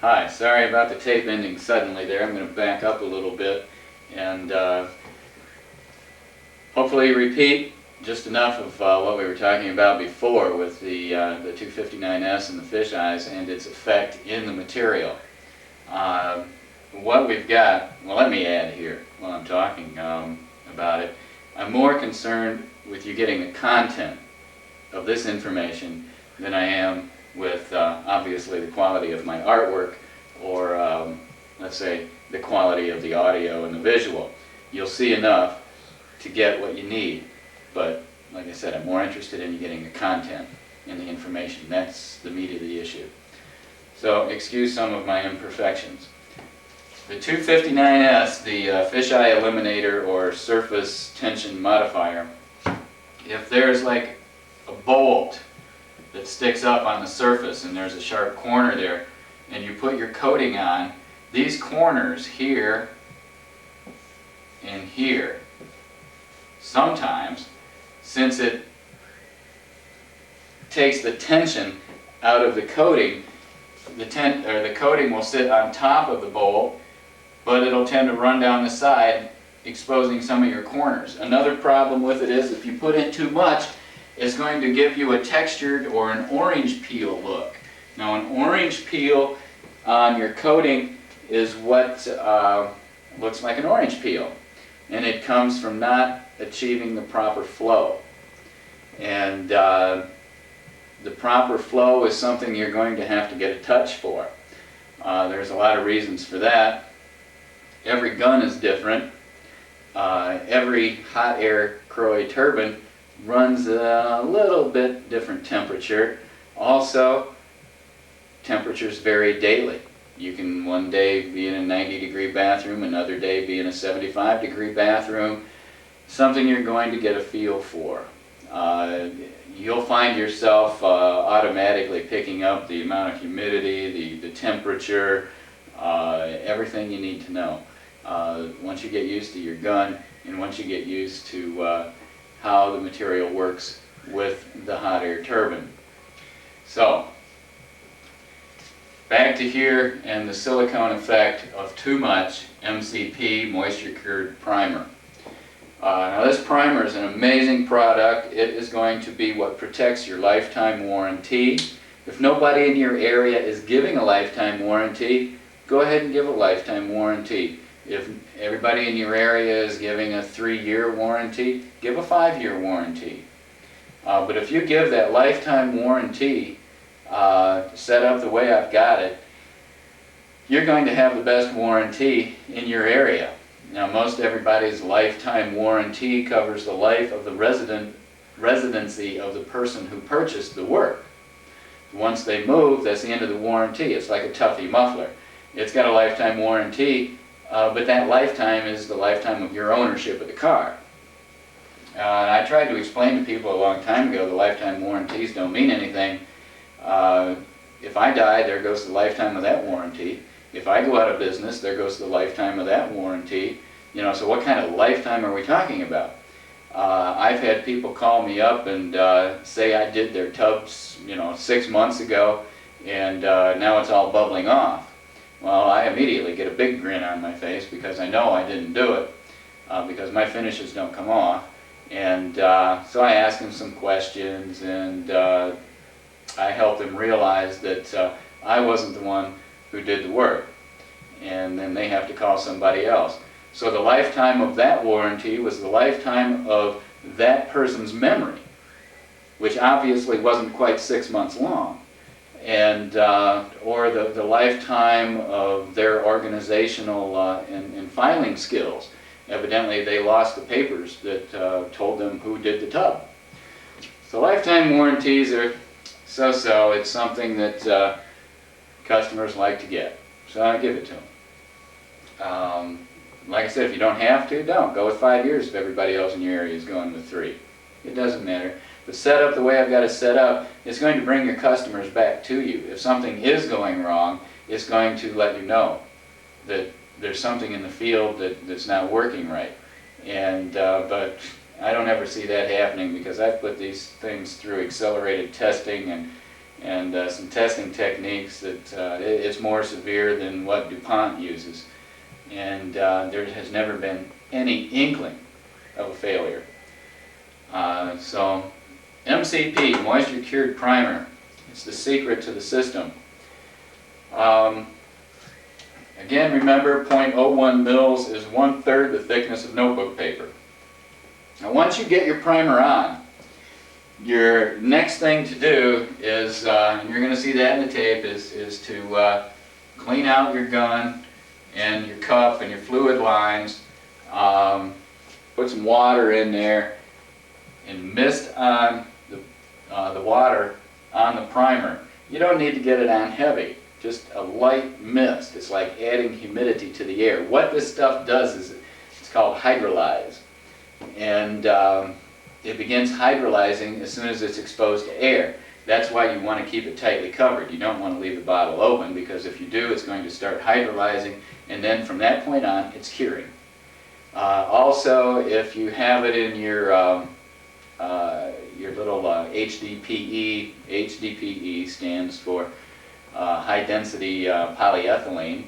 Hi, sorry about the tape ending suddenly there. I'm going to back up a little bit and hopefully repeat just enough of what we were talking about before with the 259S and the fish eyes and its effect in the material. What we've got, well, let me add here while I'm talking about it. I'm more concerned with you getting the content of this information than I am with obviously the quality of my artwork or let's say the quality of the audio and the visual. You'll see enough to get what you need, but like I said, I'm more interested in you getting the content and the information. That's the meat of the issue. So excuse some of my imperfections. The 259S, the fisheye eliminator or surface tension modifier, if there's like a bolt that sticks up on the surface and there's a sharp corner there and you put your coating on, these corners here and here, sometimes, since it takes the tension out of the coating, the coating will sit on top of the bolt, but it'll tend to run down the side, exposing some of your corners. Another problem with it is if you put in too much, it's going to give you a textured or an orange peel look. Now, an orange peel on your coating is what looks like an orange peel, and it comes from not achieving the proper flow. And the proper flow is something you're going to have to get a touch for. There's a lot of reasons for that. Every gun is different. Every hot air Croy turbine runs a little bit different temperature. Also, temperatures vary daily. You can one day be in a 90-degree bathroom, another day be in a 75-degree bathroom. Something you're going to get a feel for. You'll find yourself automatically picking up the amount of humidity, the temperature, everything you need to know. Once you get used to your gun and once you get used to how the material works with the hot air turbine. So, back to here and the silicone effect of too much MCP, moisture cured primer. Now this primer is an amazing product. It is going to be what protects your lifetime warranty. If nobody in your area is giving a lifetime warranty, go ahead and give a lifetime warranty. If everybody in your area is giving a 3-year warranty, give a 5-year warranty. But if you give that lifetime warranty set up the way I've got it, you're going to have the best warranty in your area. Now, most everybody's lifetime warranty covers the life of the residency of the person who purchased the work. Once they move, that's the end of the warranty. It's like a Tuffy muffler. It's got a lifetime warranty, but that lifetime is the lifetime of your ownership of the car. I tried to explain to people a long time ago the lifetime warranties don't mean anything. If I die, there goes the lifetime of that warranty. If I go out of business, there goes the lifetime of that warranty. You know, so what kind of lifetime are we talking about? I've had people call me up and say I did their tubs, 6 months ago, and now it's all bubbling off. Well, I immediately get a big grin on my face because I know I didn't do it, because my finishes don't come off. And so I ask them some questions, and I help them realize that I wasn't the one who did the work, and then they have to call somebody else. So the lifetime of that warranty was the lifetime of that person's memory, which obviously wasn't quite 6 months long, and or the lifetime of their organizational and filing skills. Evidently they lost the papers that told them who did the tub. So lifetime warranties are so-so. It's something that customers like to get, so I give it to them. Like I said, if you don't have to, don't. Go with 5 years if everybody else in your area is going with 3. It doesn't matter. But set up the way I've got it set up, it's going to bring your customers back to you. If something is going wrong, it's going to let you know that there's something in the field that's not working right. And but I don't ever see that happening because I've put these things through accelerated testing and some testing techniques that it's more severe than what DuPont uses. And there has never been any inkling of a failure. So MCP, moisture cured primer, it's the secret to the system. Again, remember 0.01 mils is 1/3 the thickness of notebook paper. Now once you get your primer on, your next thing to do is, and you're going to see that in the tape, is to clean out your gun and your cup and your fluid lines. Put some water in there and mist on the water on the primer. You don't need to get it on heavy, just a light mist. It's like adding humidity to the air. What this stuff does is it's called hydrolyze, and it begins hydrolyzing as soon as it's exposed to air. That's why you want to keep it tightly covered. You don't want to leave the bottle open, because if you do, it's going to start hydrolyzing, and then from that point on, it's curing. Also, if you have it in your little HDPE, HDPE stands for high density polyethylene.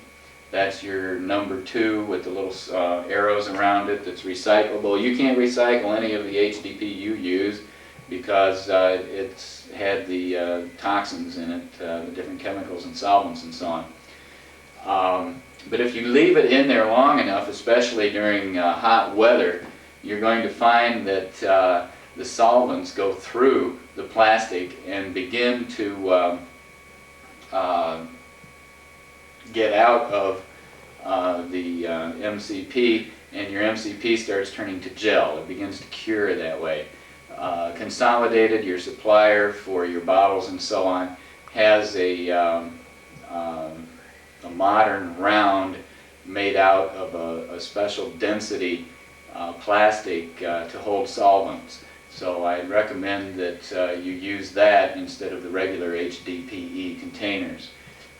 That's your number 2 with the little arrows around it that's recyclable. You can't recycle any of the HDP you use because it's had the toxins in it, the different chemicals and solvents and so on. But if you leave it in there long enough, especially during hot weather, you're going to find that the solvents go through the plastic and begin to get out of the MCP, and your MCP starts turning to gel. It begins to cure that way. Consolidated, your supplier for your bottles and so on, has a modern round made out of a special density plastic to hold solvents. So I recommend that you use that instead of the regular HDPE containers.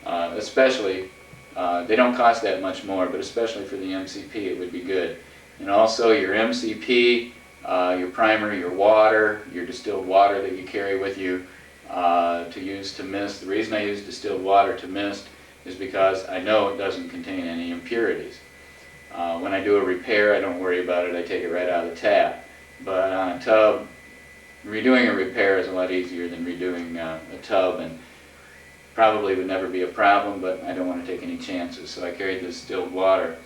Especially, they don't cost that much more, but especially for the MCP it would be good. And also your MCP, your primer, your water, your distilled water that you carry with you to use to mist. The reason I use distilled water to mist is because I know it doesn't contain any impurities. When I do a repair, I don't worry about it. I take it right out of the tap. But on a tub, redoing a repair is a lot easier than redoing a tub, and probably would never be a problem, but I don't want to take any chances, so I carry the distilled water.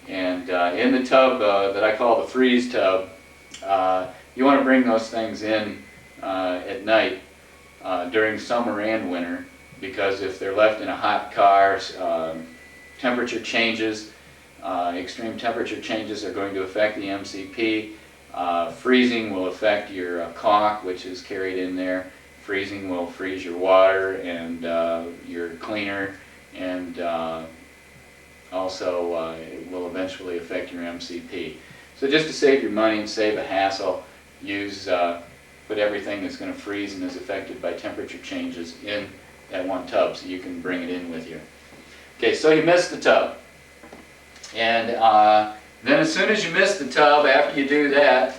And in the tub that I call the freeze tub, you want to bring those things in at night during summer and winter, because if they're left in a hot car, temperature changes, extreme temperature changes are going to affect the MCP. Freezing will affect your caulk, which is carried in there. Freezing will freeze your water and your cleaner, and also it will eventually affect your MCP. So just to save your money and save a hassle, put everything that's going to freeze and is affected by temperature changes in that one tub, so you can bring it in with you. Okay, so you mist the tub. And then as soon as you mist the tub, after you do that,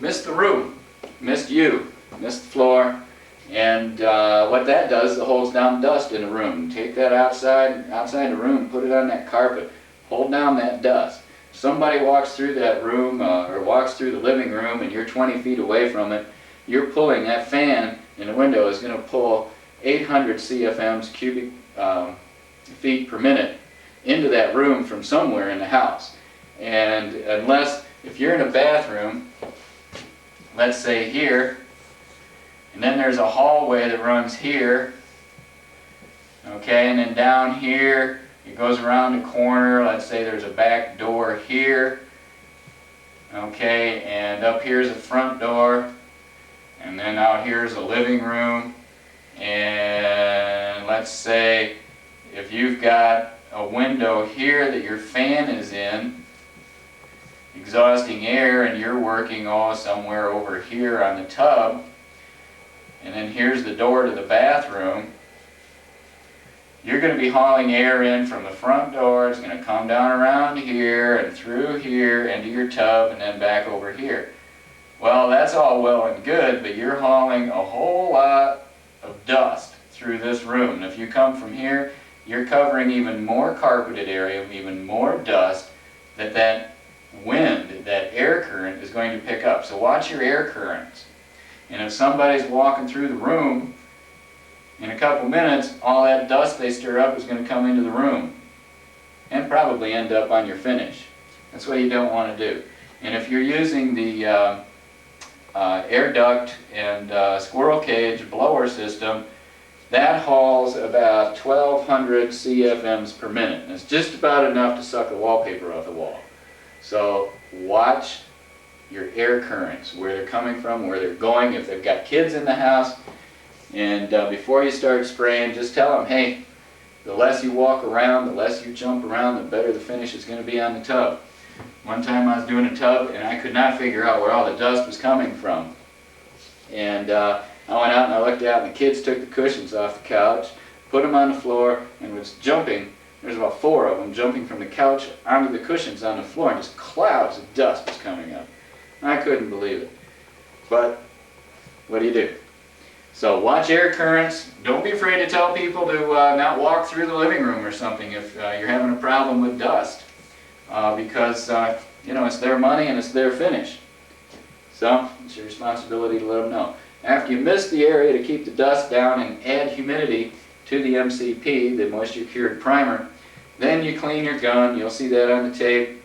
mist the room, mist you, mist the floor. And what that does is it holds down dust in the room. Take that outside the room, put it on that carpet, hold down that dust. Somebody walks through that room or walks through the living room and you're 20 feet away from it, you're pulling, that fan in the window is going to pull 800 CFMs, cubic feet per minute, into that room from somewhere in the house. And if you're in a bathroom, let's say here, and then there's a hallway that runs here, okay, and then down here it goes around the corner. Let's say there's a back door here, okay, and up here's a front door, and then out here's a living room. And let's say if you've got a window here that your fan is in, exhausting air, and you're working somewhere over here on the tub, and then here's the door to the bathroom, you're going to be hauling air in from the front door. It's going to come down around here and through here into your tub and then back over here. Well, that's all well and good, but you're hauling a whole lot of dust through this room. And if you come from here, you're covering even more carpeted area, even more dust that wind, that air current is going to pick up. So watch your air currents. And if somebody's walking through the room, in a couple minutes, all that dust they stir up is going to come into the room and probably end up on your finish. That's what you don't want to do. And if you're using the air duct and squirrel cage blower system, that hauls about 1,200 CFMs per minute. And it's just about enough to suck the wallpaper off the wall. So watch your air currents, where they're coming from, where they're going. If they've got kids in the house, and before you start spraying, just tell them, hey, the less you walk around, the less you jump around, the better the finish is going to be on the tub. One time I was doing a tub and I could not figure out where all the dust was coming from. And I went out and I looked out, and the kids took the cushions off the couch, put them on the floor, and was jumping. There's about 4 of them jumping from the couch onto the cushions on the floor, and just clouds of dust was coming up. I couldn't believe it. But what do you do? So watch air currents. Don't be afraid to tell people to not walk through the living room or something if you're having a problem with dust, because you know, it's their money and it's their finish. So it's your responsibility to let them know. After you mist the area to keep the dust down and add humidity to the MCP, the moisture cured primer, then you clean your gun. You'll see that on the tape,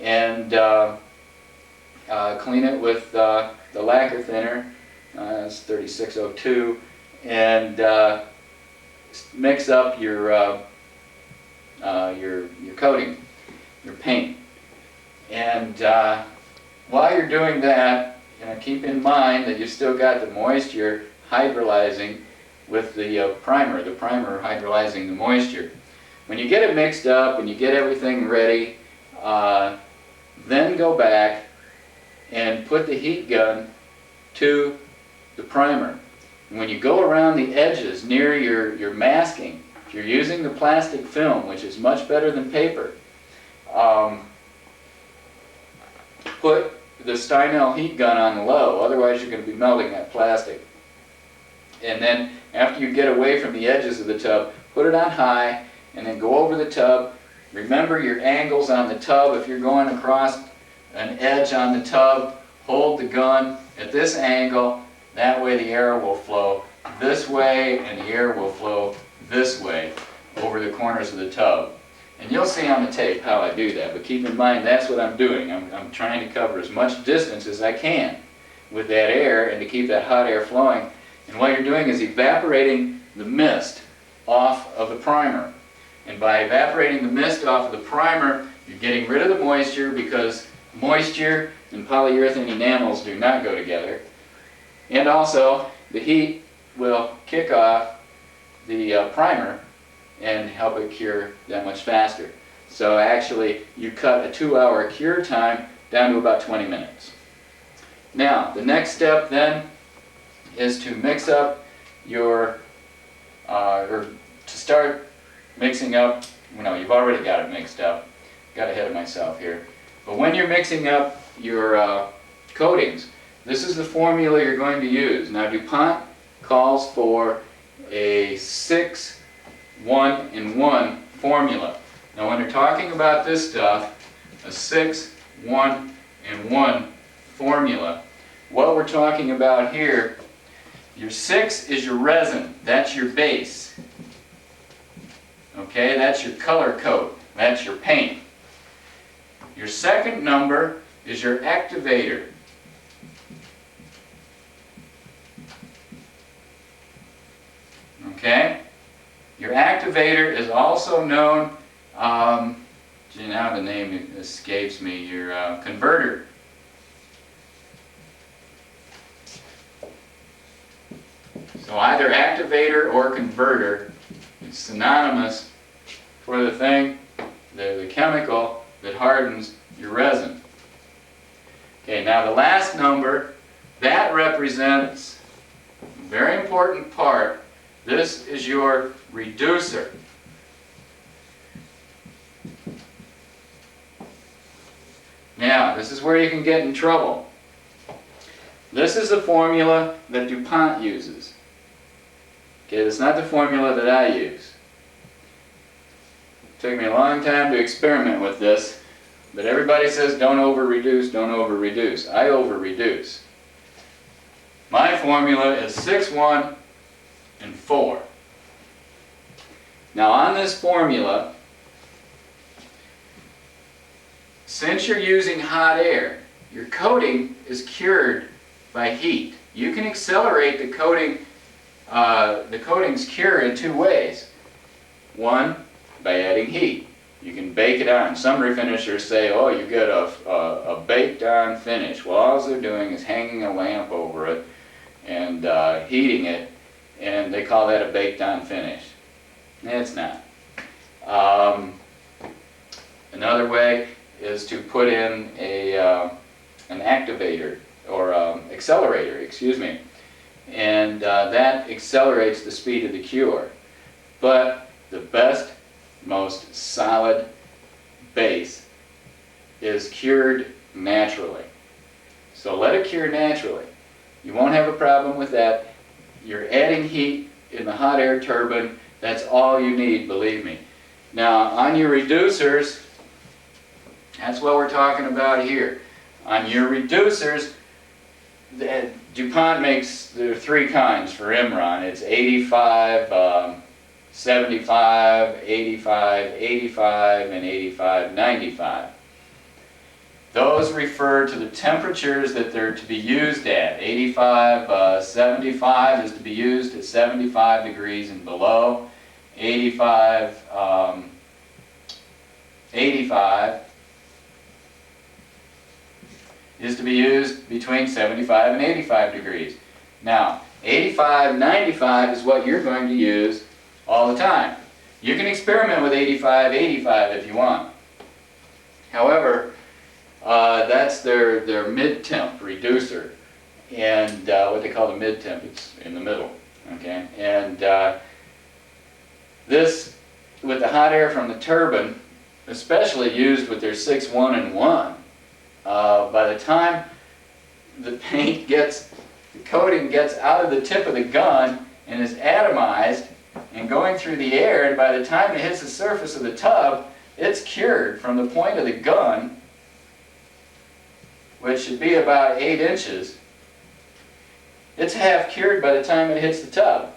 and clean it with the lacquer thinner. It's 3602, and mix up your coating, your paint. And while you're doing that, keep in mind that you've still got the moisture hydrolyzing with the primer hydrolyzing the moisture. When you get it mixed up and you get everything ready, then go back and put the heat gun to the primer. And when you go around the edges near your masking, if you're using the plastic film, which is much better than paper, put the Steinel heat gun on low, otherwise you're going to be melting that plastic. And then after you get away from the edges of the tub, put it on high, and then go over the tub. Remember your angles on the tub. If you're going across an edge on the tub, hold the gun at this angle. That way the air will flow this way and the air will flow this way over the corners of the tub. And you'll see on the tape how I do that, but keep in mind that's what I'm doing. I'm trying to cover as much distance as I can with that air and to keep that hot air flowing. And what you're doing is evaporating the mist off of the primer. And by evaporating the mist off of the primer, you're getting rid of the moisture, because moisture and polyurethane enamels do not go together. And also, the heat will kick off the primer and help it cure that much faster. So actually, you cut a 2-hour cure time down to about 20 minutes. Now, the next step then is to mix up your, or to start mixing up, you've already got it mixed up. Got ahead of myself here. But when you're mixing up your coatings, this is the formula you're going to use. Now DuPont calls for a 6-1-in-1 formula. Now when you're talking about this stuff, a 6-1-in-1 formula, what we're talking about here, your 6 is your resin, that's your base. Okay, that's your color coat, that's your paint. Your second number is your activator. Okay? Your activator is also known, now the name escapes me, your converter. So either activator or converter, it's synonymous for the thing, the chemical that hardens your resin. Okay, now the last number, that represents a very important part. This is your reducer. Now, this is where you can get in trouble. This is the formula that DuPont uses. Okay, that's not the formula that I use. It took me a long time to experiment with this, but everybody says don't over-reduce, don't over-reduce. I over-reduce. My formula is 6, 1, and 4. Now on this formula, since you're using hot air, your coating is cured by heat. You can accelerate the coating, the coating's cure in 2 ways. One, by adding heat. You can bake it on. Some refinishers say, oh, you get a baked on finish. Well, all they're doing is hanging a lamp over it and heating it, and they call that a baked on finish. It's not. Another way is to put in an activator, or accelerator, excuse me, and that accelerates the speed of the cure. But the best, most solid base is cured naturally. So let it cure naturally. You won't have a problem with that. You're adding heat in the hot air turbine. That's all you need, believe me. Now on your reducers, that's what we're talking about here. On your reducers, DuPont makes, there are 3 kinds for Imron. It's 85, 75, 85, 85, and 85, 95. Those refer to the temperatures that they're to be used at. 85, 75 is to be used at 75 degrees and below. 85, 85 is to be used between 75 and 85 degrees. Now, 85, 95 is what you're going to use all the time. You can experiment with 85, 85 if you want. However, that's their mid-temp reducer, and what they call the mid-temp, it's in the middle, okay? And this, with the hot air from the turbine, especially used with their 6, 1, and 1, by the time the paint gets, the coating gets out of the tip of the gun and is atomized and going through the air, and by the time it hits the surface of the tub, it's cured from the point of the gun, which should be about 8 inches. It's half cured by the time it hits the tub.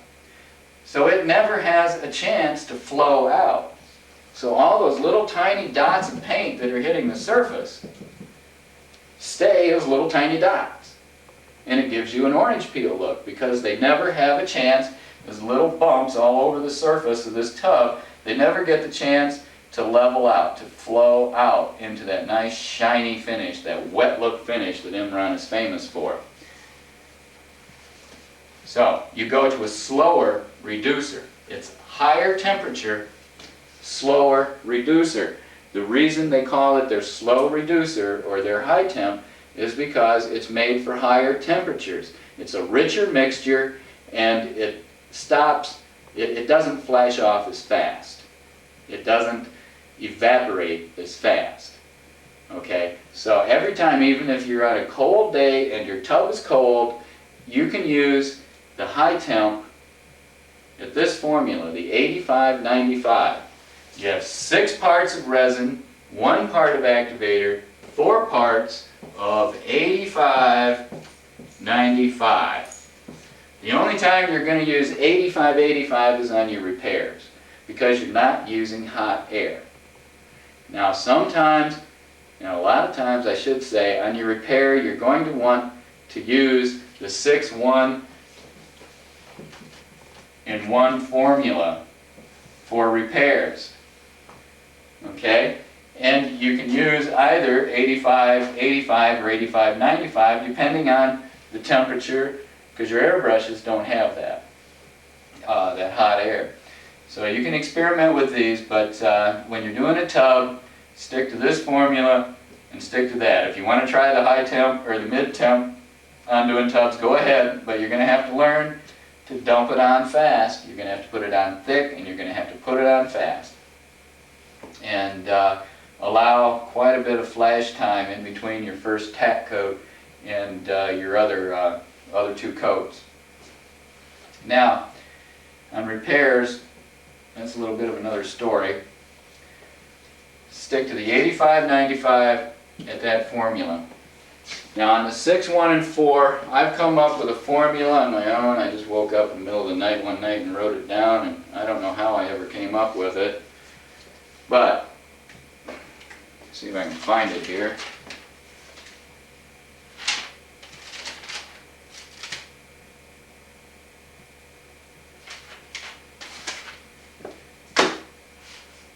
So it never has a chance to flow out. So all those little tiny dots of paint that are hitting the surface stay as little tiny dots. And it gives you an orange peel look because they never have a chance. There's little bumps all over the surface of this tub. They never get the chance to level out, to flow out into that nice shiny finish, that wet look finish that Imron is famous for. So you go to a slower reducer. It's higher temperature, slower reducer. The reason they call it their slow reducer or their high temp is because it's made for higher temperatures. It's a richer mixture, and it stops, it doesn't flash off as fast. It doesn't evaporate as fast. Okay, so every time, even if you're on a cold day and your tub is cold, you can use the high temp at this formula, the 85-95. You have 6 parts of resin, 1 part of activator, 4 parts of 85-95. The only time you're going to use 85-85 is on your repairs, because you're not using hot air. Now sometimes, a lot of times I should say, on your repair you're going to want to use the 6, 1, and 1 formula for repairs. Okay? And you can use either 85-85 or 85-95 depending on the temperature, because your airbrushes don't have that, that hot air. So you can experiment with these, but when you're doing a tub, stick to this formula and stick to that. If you want to try the high temp or the mid temp on doing tubs, go ahead, but you're going to have to learn to dump it on fast. You're going to have to put it on thick, and you're going to have to put it on fast. And allow quite a bit of flash time in between your first tack coat and your other 2 coats. Now, On repairs, that's a little bit of another story. Stick to the 85-95 at that formula. Now on the 6, 1, and 4, I've come up with a formula on my own. I just woke up in the middle of the night one night and wrote it down, and I don't know how I ever came up with it. But, see if I can find it here.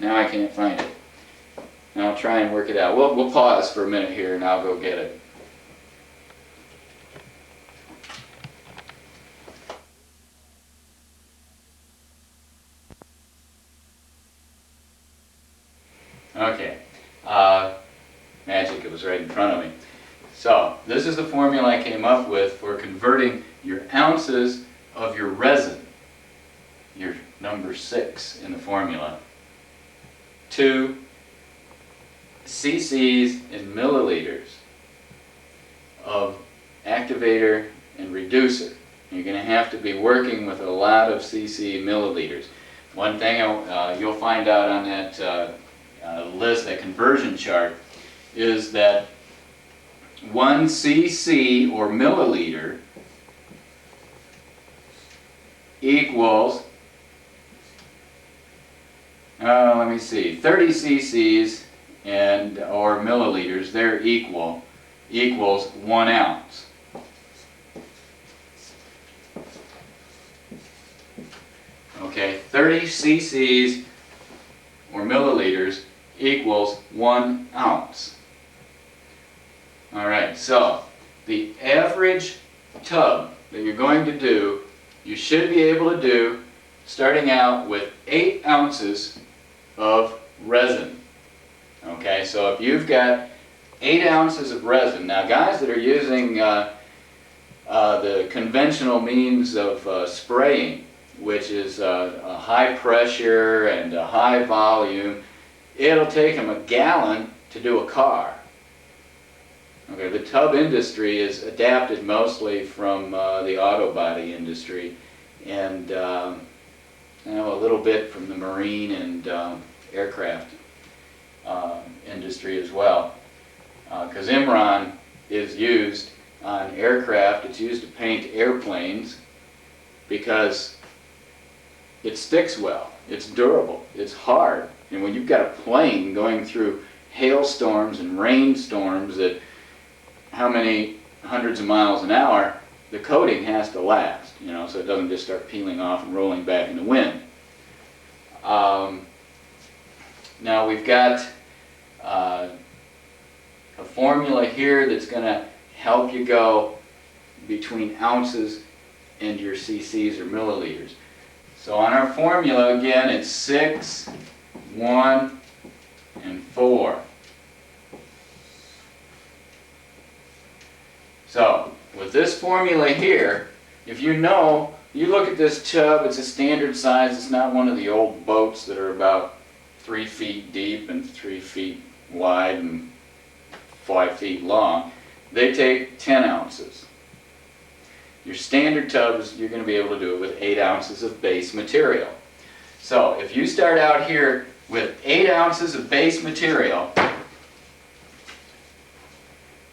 Now I can't find it. Now I'll try and work it out. We'll pause for a minute here and I'll go get it. Okay, magic, it was right in front of me. So, this is the formula I came up with for converting your ounces of your resin, your number 6 in the formula, to cc's and milliliters of activator and reducer. You're going to have to be working with a lot of cc milliliters. One thing you'll find out on that list, that conversion chart, is that 1 cc or milliliter equals, let me see, 30 cc's and or milliliters, they're equals 1 ounce. Okay, 30 cc's or milliliters equals 1 ounce. Alright, so the average tub that you're going to do, you should be able to do starting out with 8 ounces of resin. Okay, so if you've got 8 ounces of resin, now guys that are using the conventional means of spraying, which is a high pressure and a high volume, it'll take them a gallon to do a car. Okay, the tub industry is adapted mostly from the auto body industry, and a little bit from the marine and aircraft industry as well. Because Imron is used on aircraft, it's used to paint airplanes because it sticks well, it's durable, it's hard. And when you've got a plane going through hailstorms and rainstorms at how many hundreds of miles an hour, the coating has to last, you know, so it doesn't just start peeling off and rolling back in the wind. Now we've got a formula here that's going to help you go between ounces and your cc's or milliliters. So on our formula, again, it's 6, 1, and 4. So with this formula here, if you know, you look at this tub, it's a standard size, it's not one of the old boats that are about 3 feet deep and 3 feet wide and 5 feet long. They take 10 ounces. Your standard tubs, you're going to be able to do it with 8 ounces of base material. So if you start out here with 8 ounces of base material,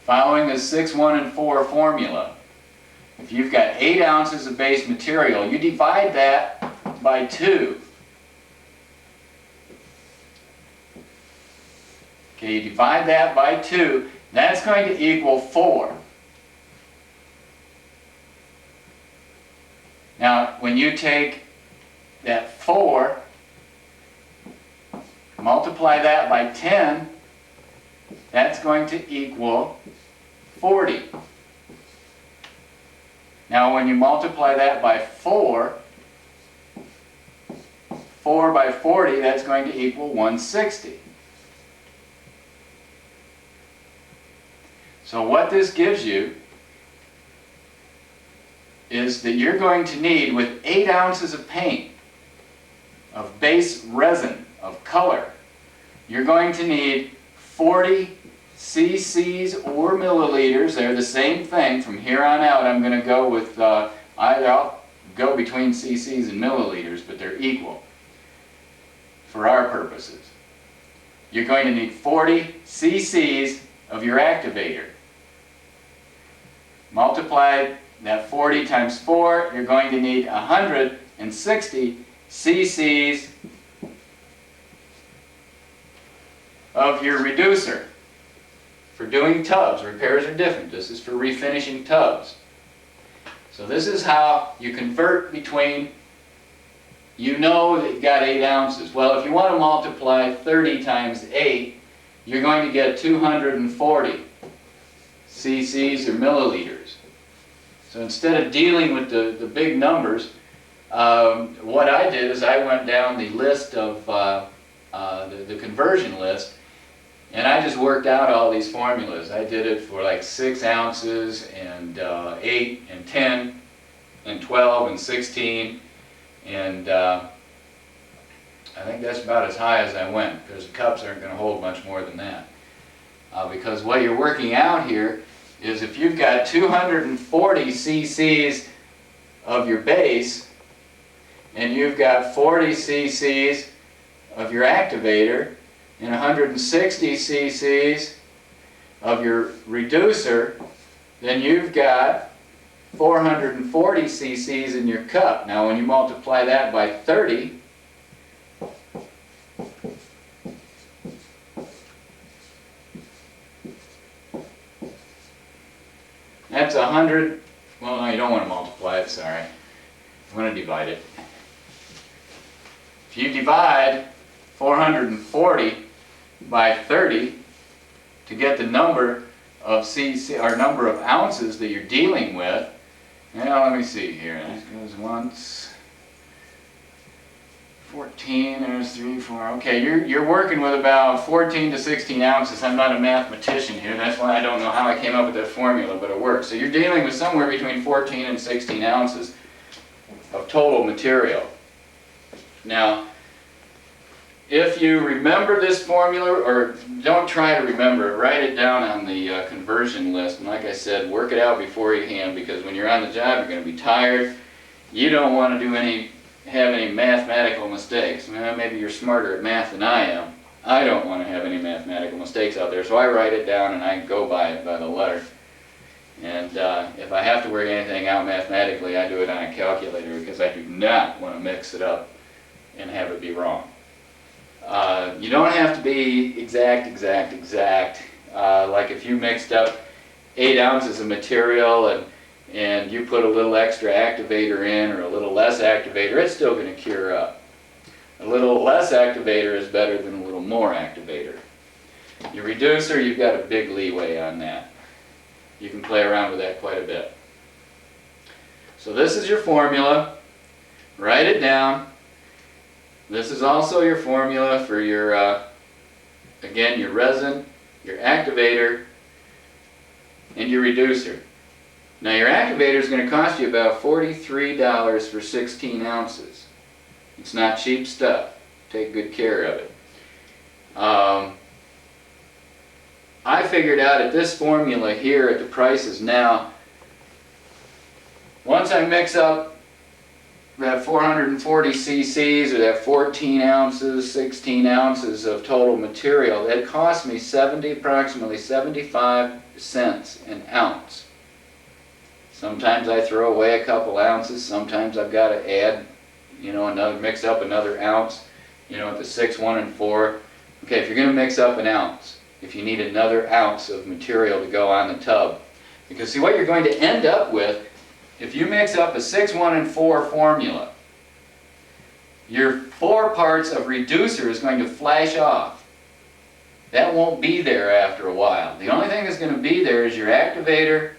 following the 6, 1, and 4 formula, if you've got 8 ounces of base material, you divide that by 2. Okay, you divide that by 2, that's going to equal 4. Now, when you take that 4, multiply that by 10, that's going to equal 40. Now, when you multiply that by 4, 4 by 40, that's going to equal 160. So what this gives you is that you're going to need, with 8 ounces of paint, of base resin, of color, you're going to need 40 cc's or milliliters. They're the same thing. From here on out, I'm going to go with either go between cc's and milliliters, but they're equal for our purposes. You're going to need 40 cc's of your activator. Multiply that 40 times 4, you're going to need 160 cc's of your reducer. For doing tubs, repairs are different. This is for refinishing tubs. So this is how you convert between, you know that you've got 8 ounces. Well, if you want to multiply 30 times 8, you're going to get 240 cc's or milliliters. So instead of dealing with the big numbers, what I did is I went down the list of the conversion list, and I just worked out all these formulas. I did it for like 6 ounces and 8 and 10 and 12 and 16, and I think that's about as high as I went, because the cups aren't going to hold much more than that. Because what you're working out here is if you've got 240 cc's of your base and you've got 40 cc's of your activator and 160 cc's of your reducer, then you've got 440 cc's in your cup. Now when you multiply that by 30, that's 100, well no, you don't want to multiply it, sorry. I'm going to divide it. If you divide 440 by 30 to get the number of cc, or number of ounces that you're dealing with, now let me see here, that goes once, 14, there's 3, 4, okay, you're working with about 14 to 16 ounces. I'm not a mathematician here, that's why I don't know how I came up with that formula, but it works. So you're dealing with somewhere between 14 and 16 ounces of total material. Now, if you remember this formula, or don't try to remember it, write it down on the conversion list, and like I said, work it out beforehand, because when you're on the job, you're going to be tired. You don't want to have any mathematical mistakes. Well, maybe you're smarter at math than I am. I don't want to have any mathematical mistakes out there, so I write it down and I go by it by the letter. And if I have to work anything out mathematically, I do it on a calculator, because I do not want to mix it up and have it be wrong. You don't have to be exact. Like if you mixed up 8 ounces of material and you put a little extra activator in, or a little less activator, it's still going to cure up. A little less activator is better than a little more activator. Your reducer, you've got a big leeway on that. You can play around with that quite a bit. So this is your formula. Write it down. This is also your formula for your, again, your resin, your activator, and your reducer. Now your activator is going to cost you about $43 for 16 ounces. It's not cheap stuff. Take good care of it. I figured out at this formula here at the prices now, once I mix up that 440 cc's or that 14 ounces, 16 ounces of total material, it cost me approximately 75 cents an ounce. Sometimes I throw away a couple ounces, sometimes I've got to add, mix up another ounce, at the 6, 1, and 4. Okay, if you're going to mix up an ounce, if you need another ounce of material to go on the tub. Because see, what you're going to end up with, if you mix up a 6, 1, and 4 formula, your 4 parts of reducer is going to flash off. That won't be there after a while. The only thing that's going to be there is your activator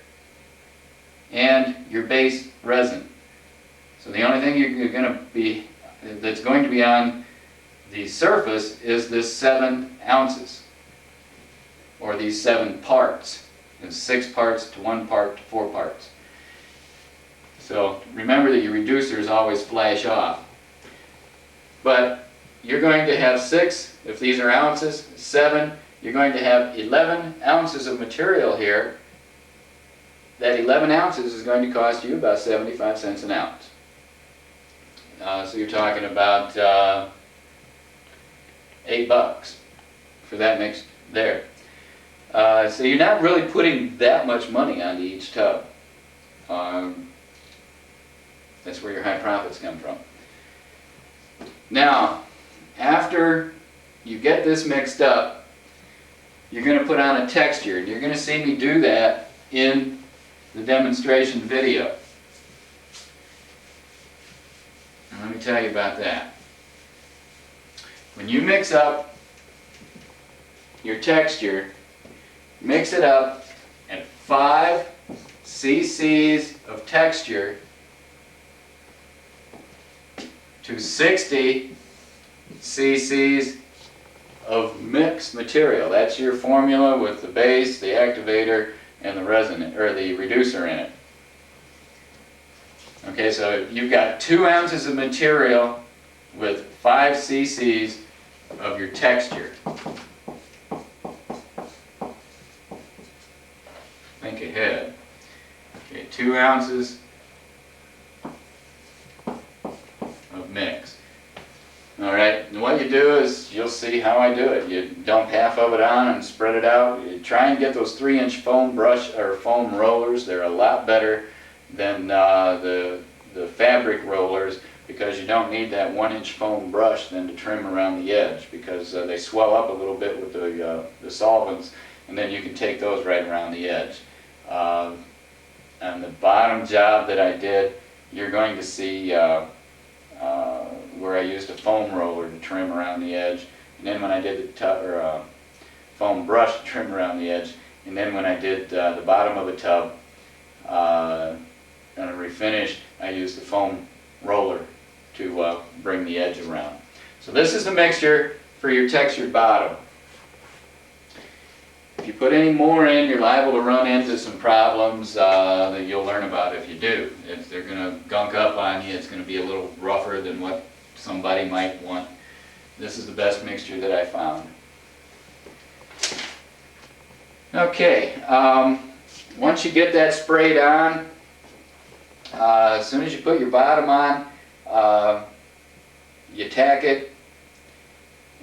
and your base resin. So the only thing that's going to be on the surface is this 7 ounces, or these 7 parts. It's 6 parts to 1 part to 4 parts. So remember that your reducers always flash off. But you're going to have 6, if these are ounces, 7, you're going to have 11 ounces of material here. That 11 ounces is going to cost you about 75 cents an ounce. So you're talking about $8 for that mix there. So you're not really putting that much money onto each tub. That's where your high profits come from. Now, after you get this mixed up, you're going to put on a texture, and you're going to see me do that in the demonstration video. And let me tell you about that. When you mix up your texture, mix it up at 5 cc's of texture to 60 cc's of mixed material. That's your formula with the base, the activator, and the resin or the reducer in it. Okay, so you've got 2 ounces of material with 5 cc's of your texture. Think ahead. Okay, 2 ounces of mix. Alright, and what you do is, you'll see how I do it. You dump half of it on and spread it out. You try and get those 3-inch foam brush or foam rollers. They're a lot better than the fabric rollers, because you don't need that 1-inch foam brush then to trim around the edge, because they swell up a little bit with the solvents, and then you can take those right around the edge. On the bottom job that I did, you're going to see where I used a foam roller to trim around the edge, and then when I did the tub, or foam brush to trim around the edge, and then when I did the bottom of a tub and a refinish, I used the foam roller to bring the edge around. So this is the mixture for your textured bottom. If you put any more in, you're liable to run into some problems that you'll learn about if you do. If they're going to gunk up on you, it's going to be a little rougher than what somebody might want. This is the best mixture that I found. Okay, once you get that sprayed on, as soon as you put your bottom on, you tack it,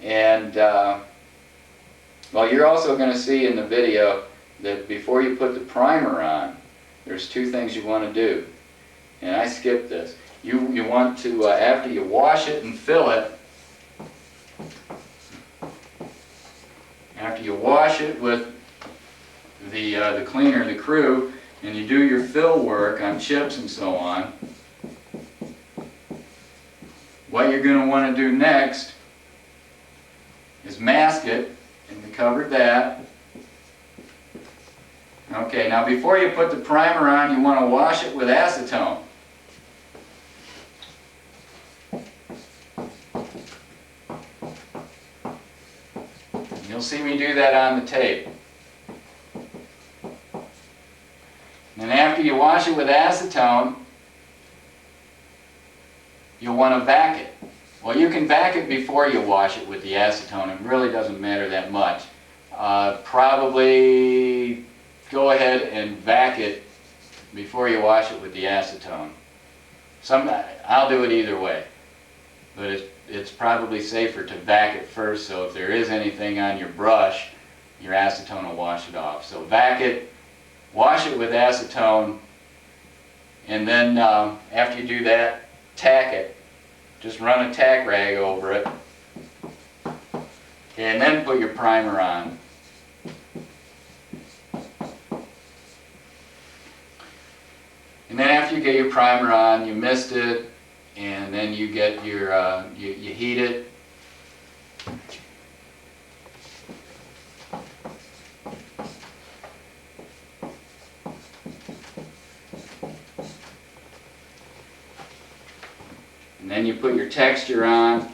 and well, you're also going to see in the video that before you put the primer on, there's 2 things you want to do, and I skipped this. You want to, after you wash it and fill it, after you wash it with the cleaner, the Crew, and you do your fill work on chips and so on, what you're going to want to do next is mask it, and we covered that. Okay, now before you put the primer on, you want to wash it with acetone. You'll see me do that on the tape. And after you wash it with acetone, you'll want to vac it. Well, you can vac it before you wash it with the acetone. It really doesn't matter that much. Probably go ahead and vac it before you wash it with the acetone. I'll do it either way, but it's probably safer to vac it first, so if there is anything on your brush, your acetone will wash it off. So vac it, wash it with acetone, and then after you do that, tack it. Just run a tack rag over it, and then put your primer on. And then after you get your primer on, you mist it, and then you get your, you heat it. And then you put your texture on.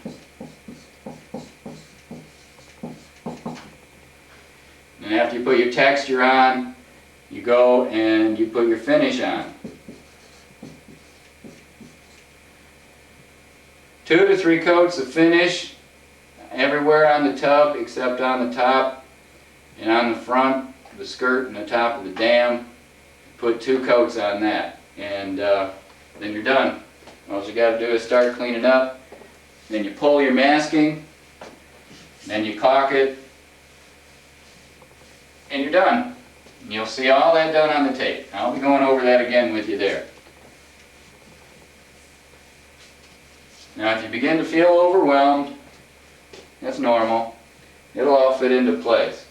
And after you put your texture on, you go and you put your finish on. 2 to 3 coats of finish everywhere on the tub except on the top and on the front, the skirt and the top of the dam. Put 2 coats on that, and then you're done. All you got to do is start cleaning up. Then you pull your masking, then you caulk it, and you're done. And you'll see all that done on the tape. I'll be going over that again with you there. Now if you begin to feel overwhelmed, that's normal. It'll all fit into place.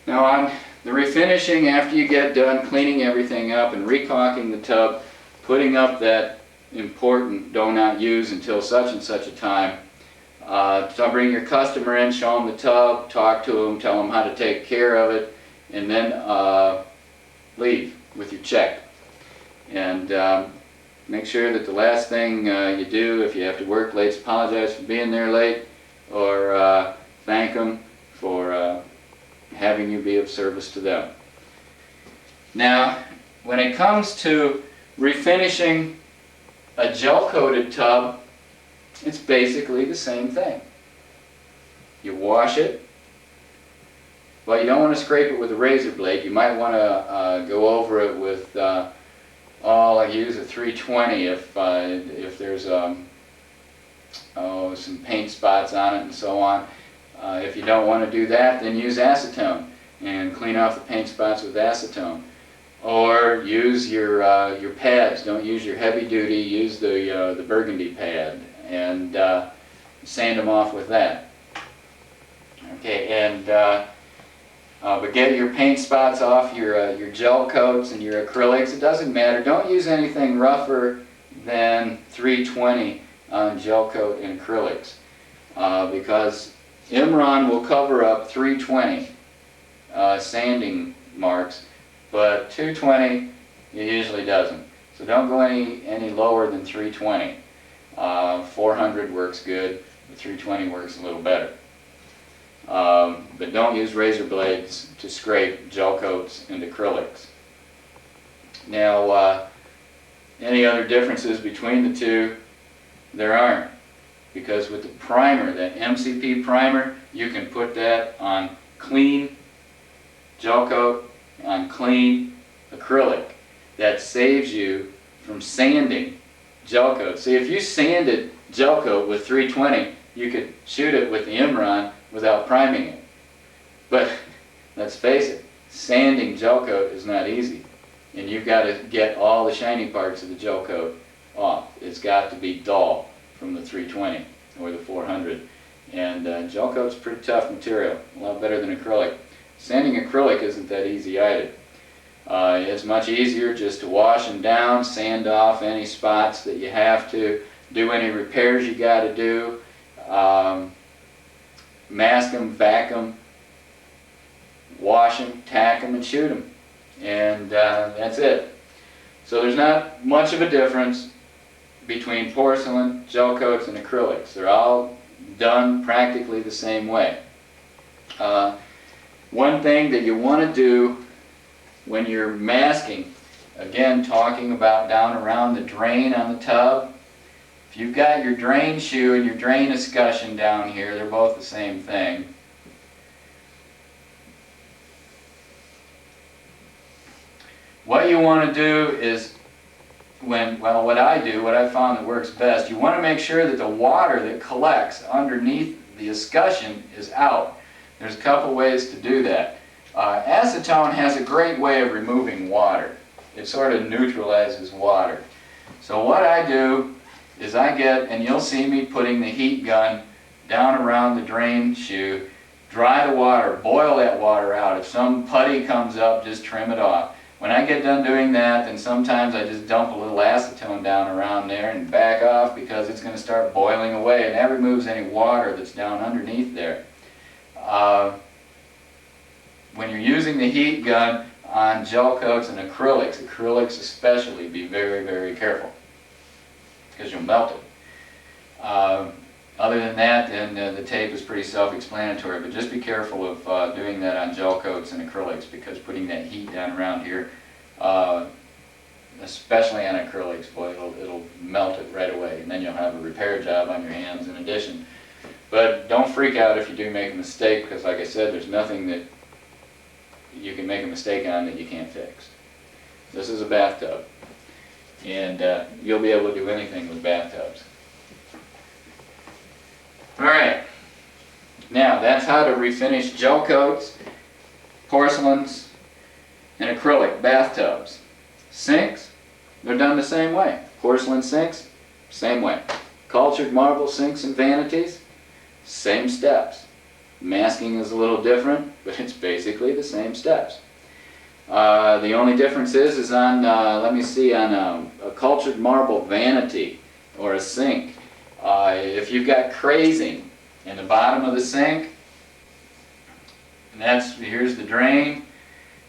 Now on the refinishing, after you get done cleaning everything up and recaulking the tub, putting up that important "do not use until such and such a time," so bring your customer in, show them the tub, talk to them, tell them how to take care of it, and then leave with your check. And make sure that the last thing you do, if you have to work late, is apologize for being there late, or thank them for having you be of service to them. Now, when it comes to refinishing a gel-coated tub, it's basically the same thing. You wash it. Well, you don't want to scrape it with a razor blade. You might want to go over it with, I use a 320 if there's some paint spots on it and so on. If you don't want to do that, then use acetone and clean off the paint spots with acetone. Or use your pads. Don't use your heavy duty. Use the burgundy pad and sand them off with that. Okay, and but get your paint spots off your gel coats and your acrylics. It doesn't matter. Don't use anything rougher than 320 on gel coat and acrylics because Imron will cover up 320 sanding marks, but 220 it usually doesn't. So don't go any lower than 320. 400 works good, but 320 works a little better. But don't use razor blades to scrape gel coats and acrylics. Now, any other differences between the two? There aren't. Because with the primer, that MCP primer, you can put that on clean gel coat, on clean acrylic. That saves you from sanding gel coat. See, if you sanded gel coat with 320, you could shoot it with the Imron without priming it. But let's face it, sanding gel coat is not easy. And you've got to get all the shiny parts of the gel coat off. It's got to be dull from the 320 or the 400. And gel coat's pretty tough material, a lot better than acrylic. Sanding acrylic isn't that easy either. It's much easier just to wash them down, sand off any spots that you have to, do any repairs you got to do, mask them, vac them, wash them, tack them, and shoot them. And that's it. So there's not much of a difference between porcelain, gel coats, and acrylics. They're all done practically the same way. One thing that you want to do when you're masking, again talking about down around the drain on the tub, if you've got your drain shoe and your drain escutcheon down here, they're both the same thing. What you want to do is, what I found that works best, you want to make sure that the water that collects underneath the escutcheon is out. There's a couple ways to do that. Acetone has a great way of removing water. It sort of neutralizes water. So what I do is I get, and you'll see me putting the heat gun down around the drain shoe, dry the water, boil that water out. If some putty comes up, just trim it off. When I get done doing that, then sometimes I just dump a little acetone down around there and back off because it's going to start boiling away, and that removes any water that's down underneath there. When you're using the heat gun on gel coats and acrylics especially, be very, very careful because you'll melt it. Other than that, then the tape is pretty self-explanatory, but just be careful of doing that on gel coats and acrylics because putting that heat down around here, especially on acrylics, boy, it'll melt it right away, and then you'll have a repair job on your hands in addition. But don't freak out if you do make a mistake because, like I said, there's nothing that you can make a mistake on that you can't fix. This is a bathtub. and you'll be able to do anything with bathtubs. Alright, now that's how to refinish gel coats, porcelains, and acrylic bathtubs. Sinks, they're done the same way. Porcelain sinks, same way. Cultured marble sinks and vanities, same steps. Masking is a little different, but it's basically the same steps. The only difference is on, let me see, on a cultured marble vanity or a sink. If you've got crazing in the bottom of the sink, and here's the drain.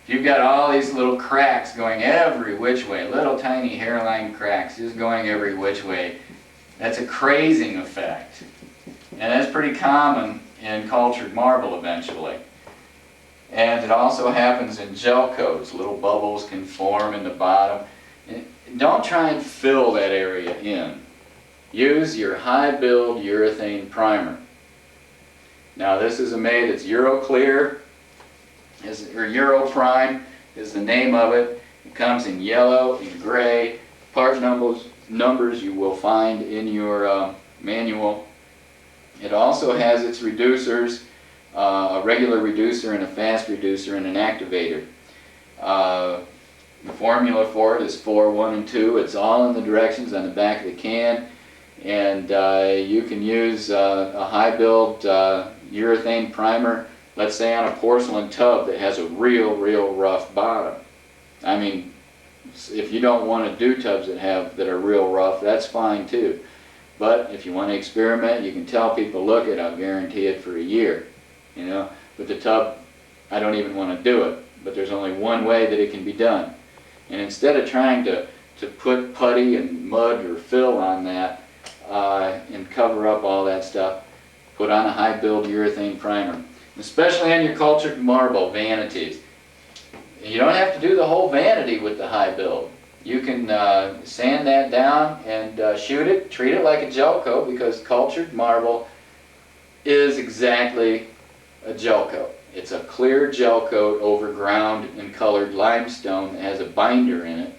If you've got all these little cracks going every which way, little tiny hairline cracks just going every which way, that's a crazing effect. And that's pretty common in cultured marble eventually. And it also happens in gel coats. Little bubbles can form in the bottom. Don't try and fill that area in. Use your high build urethane primer. Now this is made, it's Euroclear, or Europrime is the name of it. It comes in yellow and gray. Part numbers you will find in your manual. It also has its reducers, a regular reducer and a fast reducer and an activator. The formula for it is 4, 1, and 2. It's all in the directions on the back of the can. And you can use a high build urethane primer, let's say on a porcelain tub that has a real rough bottom. I mean, if you don't want to do tubs that are real rough, that's fine too. But if you want to experiment, you can tell people, look it, I'll guarantee it for a year. You know, with the tub, I don't even want to do it. But there's only one way that it can be done. And instead of trying to put putty and mud or fill on that and cover up all that stuff, put on a high build urethane primer. Especially on your cultured marble vanities. You don't have to do the whole vanity with the high build. You can sand that down and shoot it, treat it like a gel coat, because cultured marble is exactly a gel coat. It's a clear gel coat over ground and colored limestone that has a binder in it,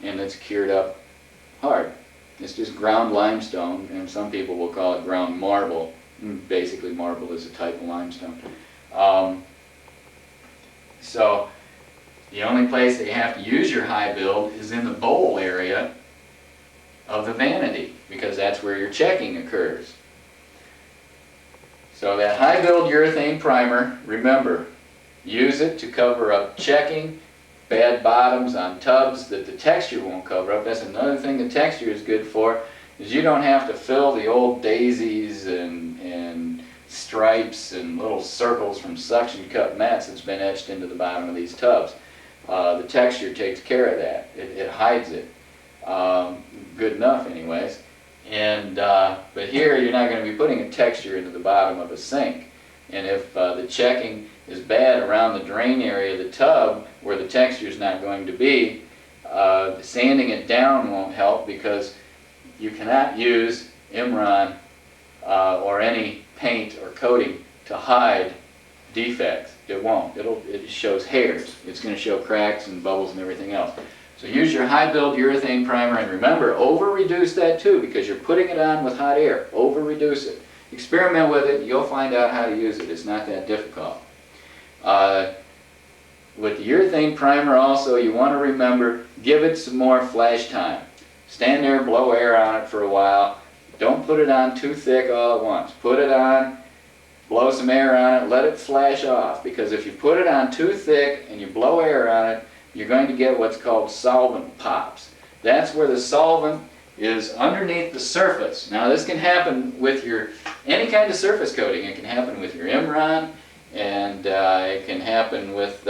and it's cured up hard. It's just ground limestone, and some people will call it ground marble. Basically, marble is a type of limestone. So the only place that you have to use your high build is in the bowl area of the vanity, because that's where your checking occurs. So that high build urethane primer, remember, use it to cover up checking, bad bottoms on tubs that the texture won't cover up. That's another thing the texture is good for, is you don't have to fill the old daisies and stripes and little circles from suction cup mats that's been etched into the bottom of these tubs. The texture takes care of that. It hides it. Good enough anyways. And but here you're not going to be putting a texture into the bottom of a sink. And if the checking is bad around the drain area of the tub where the texture is not going to be, sanding it down won't help, because you cannot use Imron or any paint or coating to hide defects. It won't. It shows hairs. It's going to show cracks and bubbles and everything else. So use your high build urethane primer, and remember, over reduce that too, because you're putting it on with hot air. Over reduce it. Experiment with it, you'll find out how to use it. It's not that difficult. With the urethane primer also, you want to remember, give it some more flash time. Stand there, blow air on it for a while. Don't put it on too thick all at once. Put it on, blow some air on it, let it flash off. Because if you put it on too thick and you blow air on it, you're going to get what's called solvent pops. That's where the solvent is underneath the surface. Now this can happen with any kind of surface coating. It can happen with your Imron, and it can happen with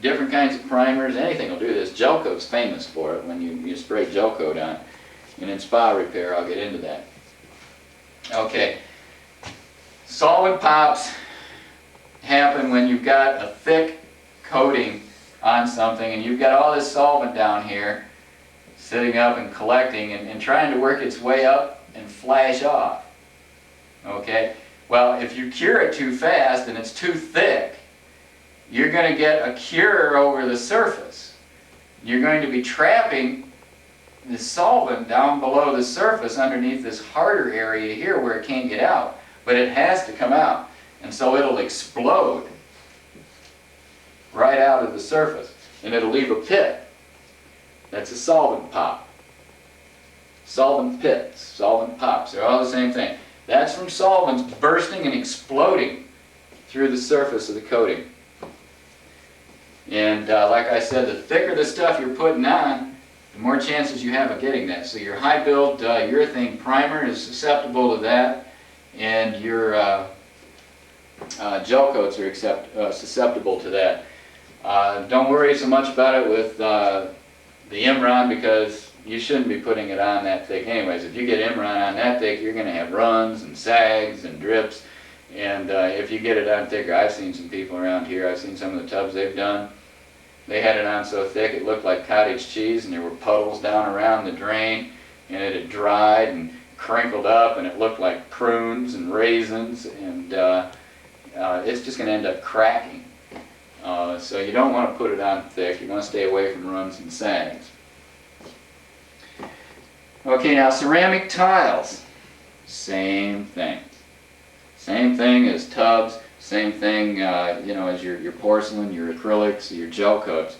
different kinds of primers. Anything will do this. Gel coat's famous for it when you spray gel coat on. And in spa repair, I'll get into that. Okay, solvent pops happen when you've got a thick coating on something and you've got all this solvent down here sitting up and collecting and trying to work its way up and flash off. Okay, well, if you cure it too fast and it's too thick, you're going to get a cure over the surface. You're going to be trapping the solvent down below the surface underneath this harder area here where it can't get out, but it has to come out, and so it'll explode right out of the surface, and it'll leave a pit. That's a solvent pop. Solvent pits, solvent pops, they're all the same thing. That's from solvents bursting and exploding through the surface of the coating. And like I said, the thicker the stuff you're putting on, the more chances you have of getting that. So your high build urethane primer is susceptible to that, and your gel coats are susceptible to that. Don't worry so much about it with the Imron, because you shouldn't be putting it on that thick anyways. If you get Imron on that thick, you're going to have runs and sags and drips. And if you get it on thicker, I've seen some people around here, I've seen some of the tubs they've done. They had it on so thick it looked like cottage cheese, and there were puddles down around the drain, and it had dried and crinkled up, and it looked like prunes and raisins, and it's just going to end up cracking. So you don't want to put it on thick. You want to stay away from runs and sags. Okay, now ceramic tiles, same thing. Same thing as tubs, same thing as your porcelain, your acrylics, your gel coats.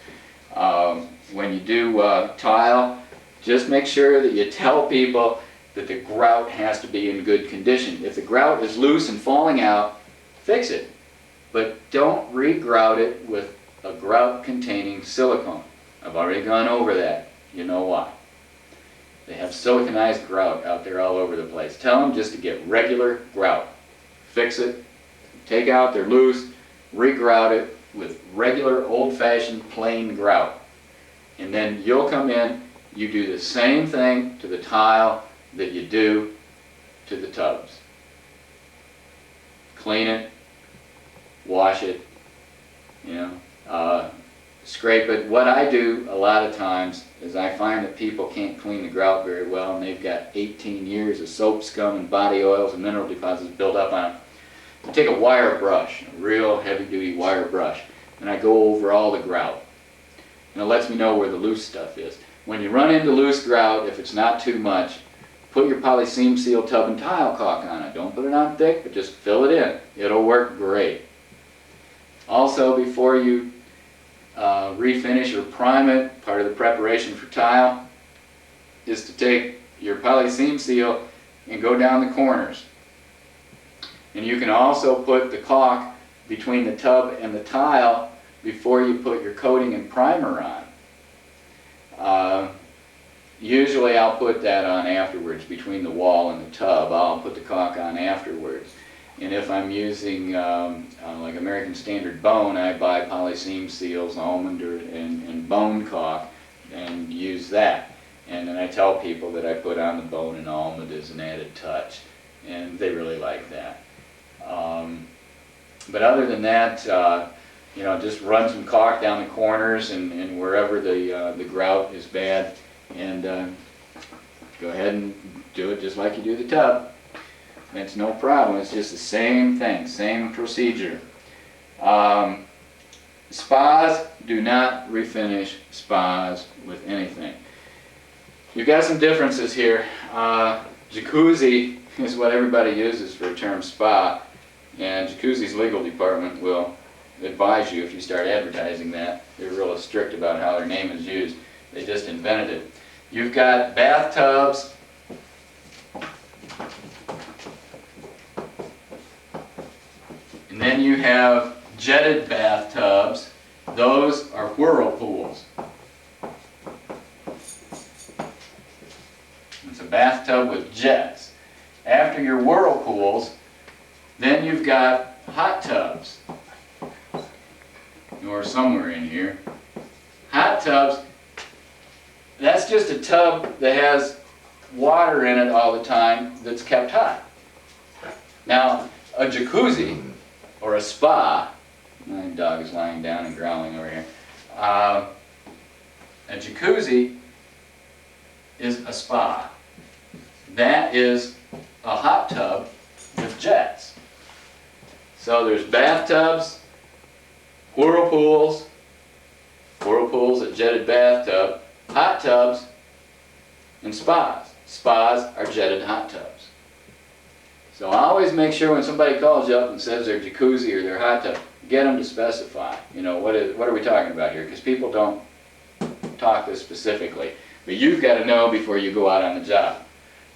When you do tile, just make sure that you tell people that the grout has to be in good condition. If the grout is loose and falling out, fix it. But don't re-grout it with a grout-containing silicone. I've already gone over that. You know why. They have siliconized grout out there all over the place. Tell them just to get regular grout. Fix it, take out their loose, re-grout it with regular old-fashioned plain grout. And then you'll come in, you do the same thing to the tile that you do to the tubs. Clean it, wash it, scrape it. What I do a lot of times is I find that people can't clean the grout very well, and they've got 18 years of soap scum and body oils and mineral deposits built up on it. I take a wire brush, a real heavy-duty wire brush, and I go over all the grout. And it lets me know where the loose stuff is. When you run into loose grout, if it's not too much, put your polyseam seal tub and tile caulk on it. Don't put it on thick, but just fill it in. It'll work great. Also, before you refinish or prime it, part of the preparation for tile is to take your polyseam seal and go down the corners. And you can also put the caulk between the tub and the tile before you put your coating and primer on. Usually I'll put that on afterwards, between the wall and the tub. I'll put the caulk on afterwards. And if I'm using like American Standard bone, I buy polyseam seals, almond and bone caulk, and use that. And then I tell people that I put on the bone and almond as an added touch, and they really like that. But other than that, just run some caulk down the corners and wherever the grout is bad, and go ahead and do it just like you do the tub. It's no problem. It's just the same thing, same procedure. Spas, do not refinish spas with anything. You've got some differences here. Jacuzzi is what everybody uses for a term spa, and Jacuzzi's legal department will advise you if you start advertising that. They're real strict about how their name is used. They just invented it. You've got bathtubs. And then you have jetted bathtubs. Those are whirlpools. It's a bathtub with jets. After your whirlpools, then you've got hot tubs. Or somewhere in here. Hot tubs, that's just a tub that has water in it all the time that's kept hot. Now, a jacuzzi, or a spa, my dog is lying down and growling over here. A jacuzzi is a spa. That is a hot tub with jets. So there's bathtubs, whirlpools, Whirlpool's a jetted bathtub, hot tubs, and spas. Spas are jetted hot tubs. So always make sure when somebody calls you up and says their jacuzzi or their hot tub, get them to specify, you know, what are we talking about here? Because people don't talk this specifically. But you've got to know before you go out on the job.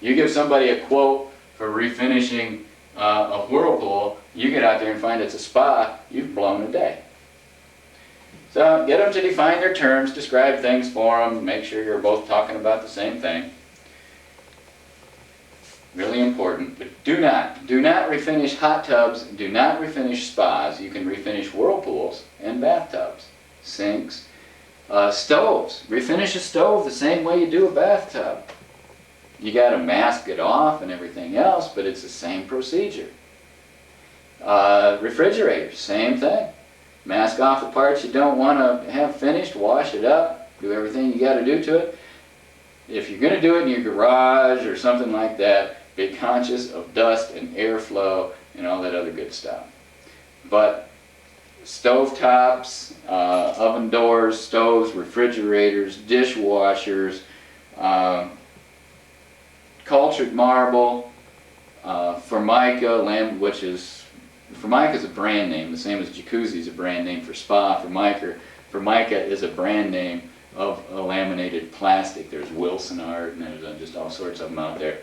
You give somebody a quote for refinishing a Whirlpool, you get out there and find it's a spa, you've blown a day. So get them to define their terms, describe things for them, make sure you're both talking about the same thing. Really important. But do not refinish hot tubs, do not refinish spas. You can refinish whirlpools and bathtubs, sinks, stoves. Refinish a stove the same way you do a bathtub. You got to mask it off and everything else, but it's the same procedure. Refrigerators, same thing. Mask off the parts you don't want to have finished, wash it up, do everything you got to do to it. If you're going to do it in your garage or something like that, be conscious of dust and airflow and all that other good stuff. But stovetops, oven doors, stoves, refrigerators, dishwashers, cultured marble, Formica, which is, Formica is a brand name, the same as jacuzzi is a brand name for spa. Formica is a brand name of a laminated plastic. There's Wilson Art and there's just all sorts of them out there.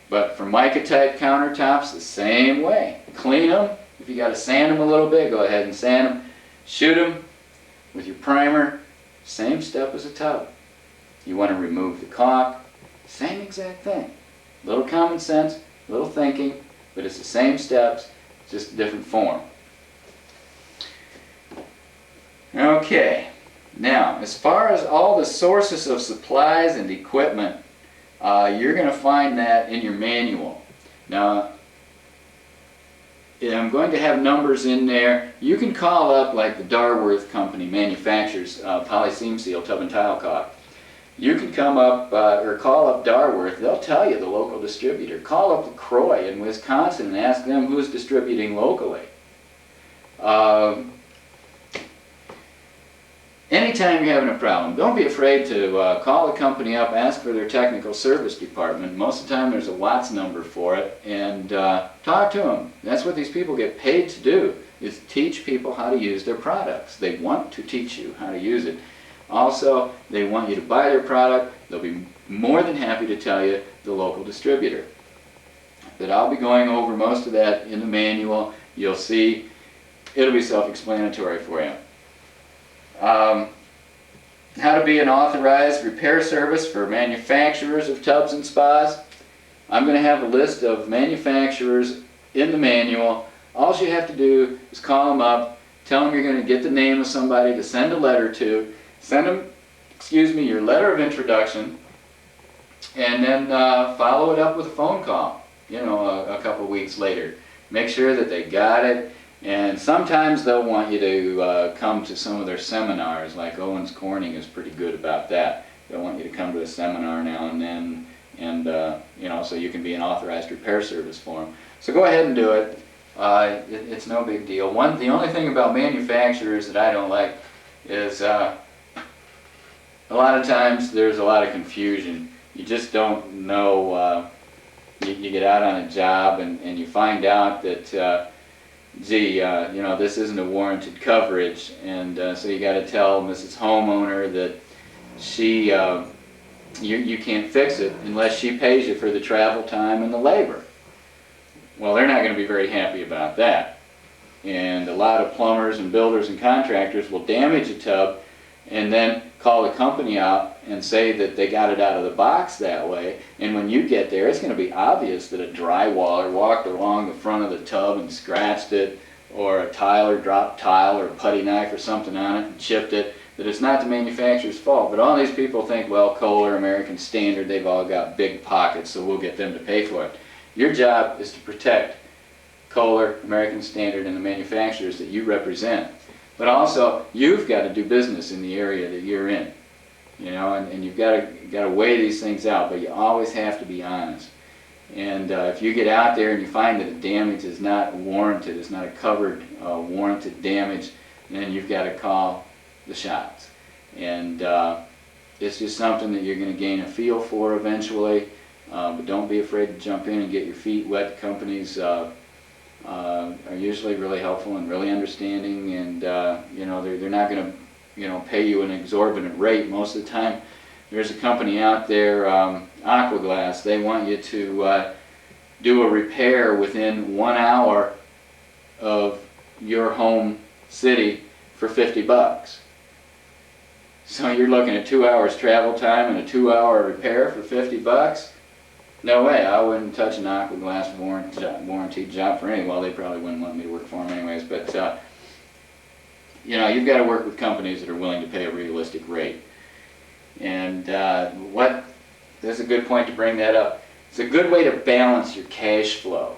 But Formica type countertops, the same way. Clean them. If you got to sand them a little bit, go ahead and sand them. Shoot them with your primer. Same step as a tub. You want to remove the caulk. Same exact thing. Little common sense, little thinking, but it's the same steps, just a different form. Okay. Now, as far as all the sources of supplies and equipment, you're going to find that in your manual. Now, I'm going to have numbers in there. You can call up, like the Darworth company manufactures polyseam seal tub and tile caulk. You can come up or call up Darworth. They'll tell you the local distributor. Call up LaCroix in Wisconsin and ask them who's distributing locally. Anytime you're having a problem, don't be afraid to call the company up, ask for their technical service department. Most of the time there's a Watts number for it, and talk to them. That's what these people get paid to do, is teach people how to use their products. They want to teach you how to use it. Also, they want you to buy their product. They'll be more than happy to tell you the local distributor. But I'll be going over most of that in the manual. You'll see, it'll be self-explanatory for you. How to be an authorized repair service for manufacturers of tubs and spas. I'm going to have a list of manufacturers in the manual. All you have to do is call them up, tell them you're going to get the name of somebody to send a letter to, send them, your letter of introduction, and then follow it up with a phone call, a couple weeks later. Make sure that they got it. And sometimes they'll want you to come to some of their seminars, like Owens Corning is pretty good about that. They'll want you to come to a seminar now and then, and so you can be an authorized repair service for them. So go ahead and do it. It's no big deal. The only thing about manufacturers that I don't like is a lot of times there's a lot of confusion. You just don't know. You get out on a job and you find out that this isn't a warranted coverage, and so you got to tell Mrs. Homeowner that you can't fix it unless she pays you for the travel time and the labor. Well, they're not going to be very happy about that. And a lot of plumbers and builders and contractors will damage a tub and then call the company out and say that they got it out of the box that way, and when you get there it's going to be obvious that a drywaller walked along the front of the tub and scratched it, or a tiler dropped tile or a putty knife or something on it and chipped it, that it's not the manufacturer's fault. But all these people think, well, Kohler, American Standard, they've all got big pockets, so we'll get them to pay for it. Your job is to protect Kohler, American Standard, and the manufacturers that you represent. But also, you've got to do business in the area that you're in, and you've got to weigh these things out. But you always have to be honest. And if you get out there and you find that the damage is not warranted, it's not a covered, warranted damage, then you've got to call the shots. And it's just something that you're going to gain a feel for eventually. But don't be afraid to jump in and get your feet wet. Companies are usually really helpful and really understanding, and you know, they're not going to, you know, pay you an exorbitant rate. Most of the time, there's a company out there, Aquaglass. They want you to do a repair within 1 hour of your home city for $50. So you're looking at 2 hours travel time and a 2-hour repair for $50? No way, I wouldn't touch an Aquaglass warranty job for anyone. Well, they probably wouldn't want me to work for them anyways, but you know, you've got to work with companies that are willing to pay a realistic rate. And there's a good point to bring that up. It's a good way to balance your cash flow.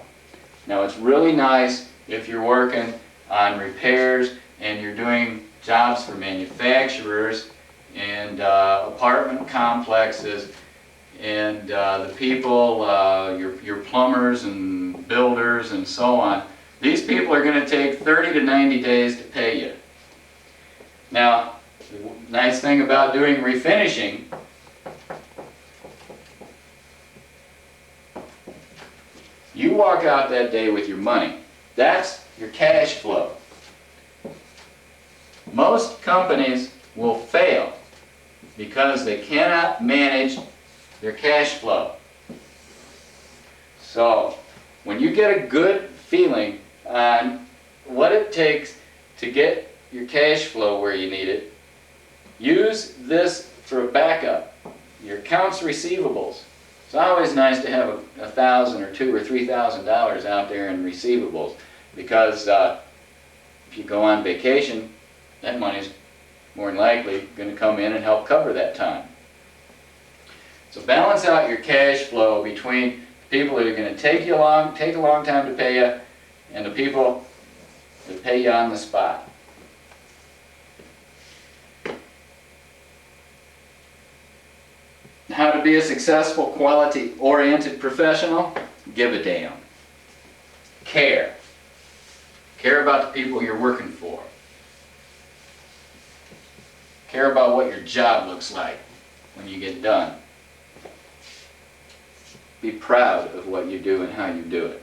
Now, it's really nice if you're working on repairs and you're doing jobs for manufacturers and apartment complexes, and the people, your plumbers and builders and so on. These people are going to take 30 to 90 days to pay you. Now, the nice thing about doing refinishing, you walk out that day with your money. That's your cash flow. Most companies will fail because they cannot manage their cash flow. So, when you get a good feeling on what it takes to get your cash flow where you need it, use this for a backup. Your accounts receivables. It's always nice to have $1,000 or $2,000 or $3,000 out there in receivables, because if you go on vacation, that money's more than likely going to come in and help cover that time. So balance out your cash flow between people that are going to take a long time to pay you and the people that pay you on the spot. How to be a successful, quality-oriented professional? Give a damn. Care. Care about the people you're working for. Care about what your job looks like when you get done. Be proud of what you do and how you do it.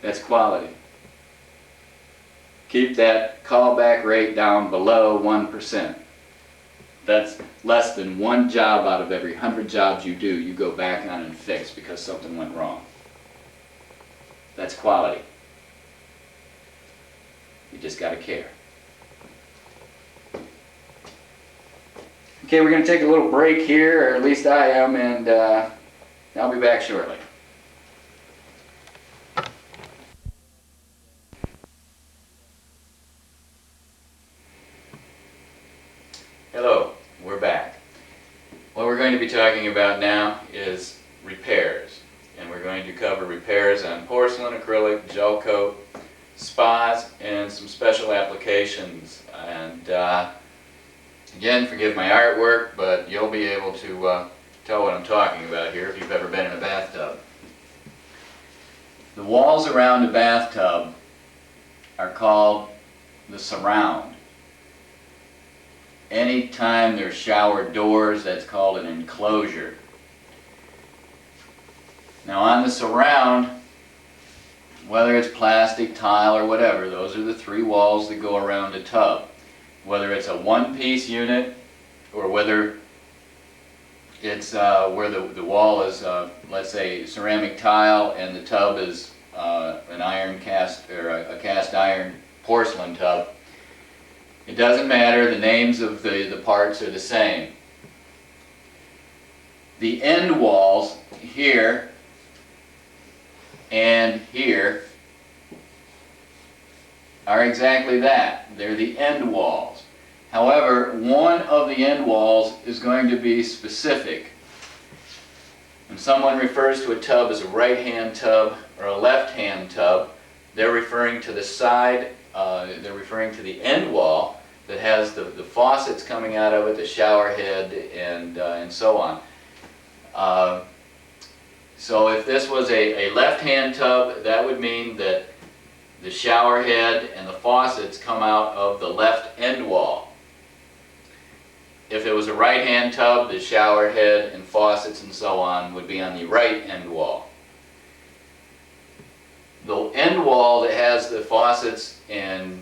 That's quality. Keep that callback rate down below 1%. That's less than one job out of every 100 jobs you do, you go back on and fix because something went wrong. That's quality. You just got to care. Okay, we're going to take a little break here, or at least I am, and I'll be back shortly. Hello, we're back. What we're going to be talking about now is repairs. And we're going to cover repairs on porcelain, acrylic, gel coat, spas, and some special applications. And again, forgive my artwork, but you'll be able to tell what I'm talking about here if you've ever been in a bathtub. The walls around a bathtub are called the surround. Anytime there's shower doors, that's called an enclosure. Now on the surround, whether it's plastic, tile, or whatever, those are the three walls that go around a tub. Whether it's a one-piece unit or whether it's where the wall is, let's say, ceramic tile and the tub is an iron cast or a cast iron porcelain tub. It doesn't matter, the names of the parts are the same. The end walls here and here are exactly that. They're the end walls. However, one of the end walls is going to be specific. When someone refers to a tub as a right-hand tub or a left-hand tub, they're referring to the side, they're referring to the end wall that has the faucets coming out of it, the shower head, and so on. So if this was a left-hand tub, that would mean that the shower head and the faucets come out of the left end wall. if it was a right-hand tub, the shower head and faucets and so on would be on the right end wall. The end wall that has the faucets and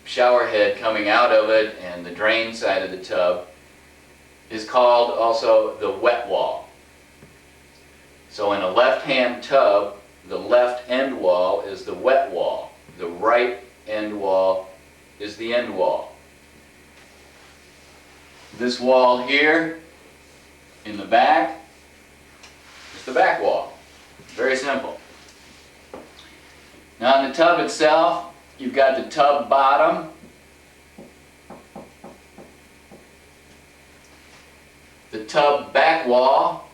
shower head coming out of it and the drain side of the tub is called also the wet wall. So in a left-hand tub, the left end wall is the wet wall. The right end wall is the end wall. This wall here in the back is the back wall. Very simple. Now in the tub itself, you've got the tub bottom, the tub back wall.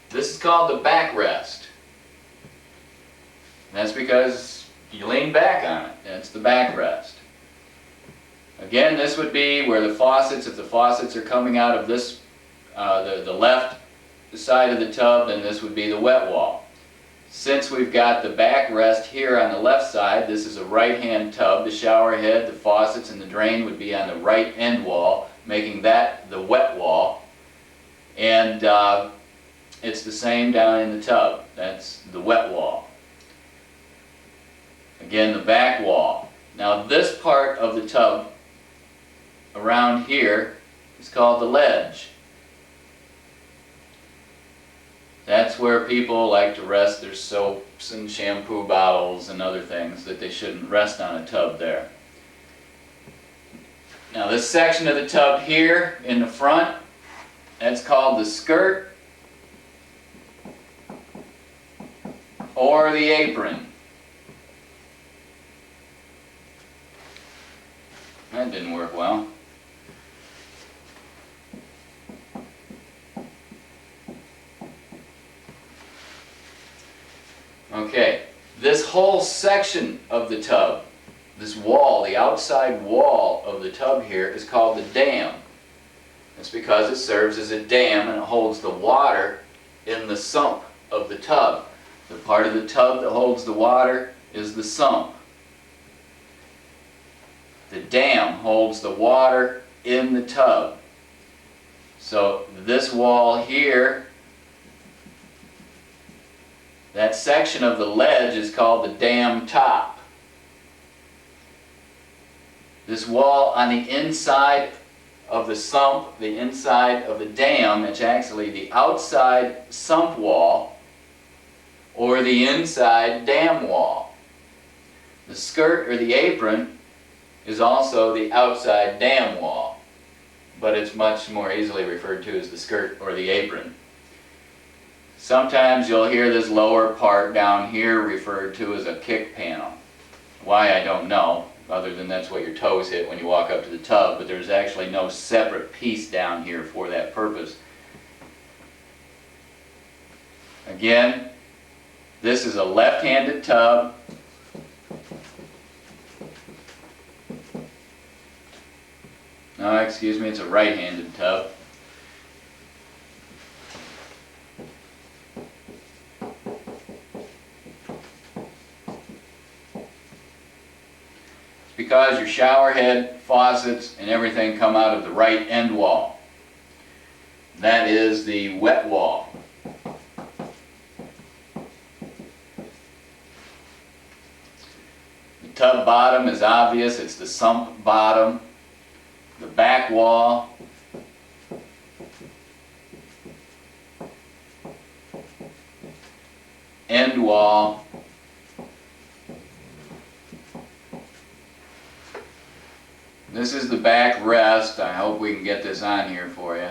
This is called the backrest. That's because you lean back on it. That's the backrest. Again, this would be where the faucets, if the faucets are coming out of this, the left side of the tub, then this would be the wet wall. Since we've got the backrest here on the left side, this is a right-hand tub. The shower head, the faucets, and the drain would be on the right end wall, making that the wet wall. And it's the same down in the tub. That's the wet wall. Again, the back wall. Now this part of the tub around here is called the ledge. That's where people like to rest their soaps and shampoo bottles and other things that they shouldn't rest on a tub there. Now this section of the tub here in the front, that's called the skirt or the apron. That didn't work well. Okay, this whole section of the tub, this wall, the outside wall of the tub here is called the dam. That's because it serves as a dam and it holds the water in the sump of the tub. The part of the tub that holds the water is the sump. The dam holds the water in the tub. So this wall here, that section of the ledge is called the dam top. This wall on the inside of the sump, the inside of the dam, it's actually the outside sump wall or the inside dam wall. The skirt or the apron is also the outside dam wall, but it's much more easily referred to as the skirt or the apron. Sometimes you'll hear this lower part down here referred to as a kick panel. Why, I don't know, other than that's what your toes hit when you walk up to the tub, but there's actually no separate piece down here for that purpose. Again, this is a left-handed tub. No, excuse me, it's a right-handed tub. Because your shower head, faucets, and everything come out of the right end wall. That is the wet wall. The tub bottom is obvious, it's the sump bottom. The back wall, end wall, this is the back rest. I hope we can get this on here for you.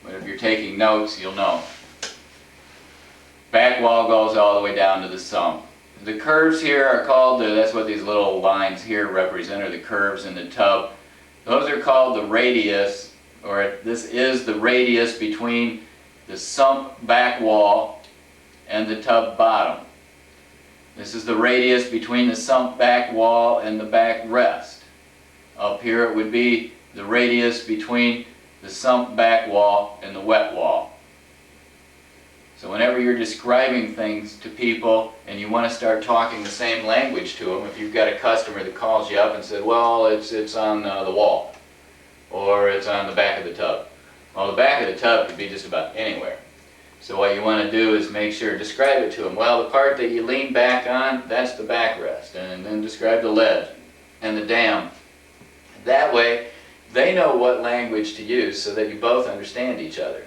But if you're taking notes, you'll know. Back wall goes all the way down to the sump. The curves here are called, that's what these little lines here represent, are the curves in the tub. Those are called the radius, or this is the radius between the sump back wall and the tub bottom. This is the radius between the sump back wall and the back rest. Up here it would be the radius between the sump back wall and the wet wall. So whenever you're describing things to people and you want to start talking the same language to them, if you've got a customer that calls you up and said, well, it's on the wall, or it's on the back of the tub. Well, the back of the tub could be just about anywhere. So what you want to do is make sure, describe it to them. Well, the part that you lean back on, that's the backrest. And then describe the ledge and the dam. That way, they know what language to use so that you both understand each other.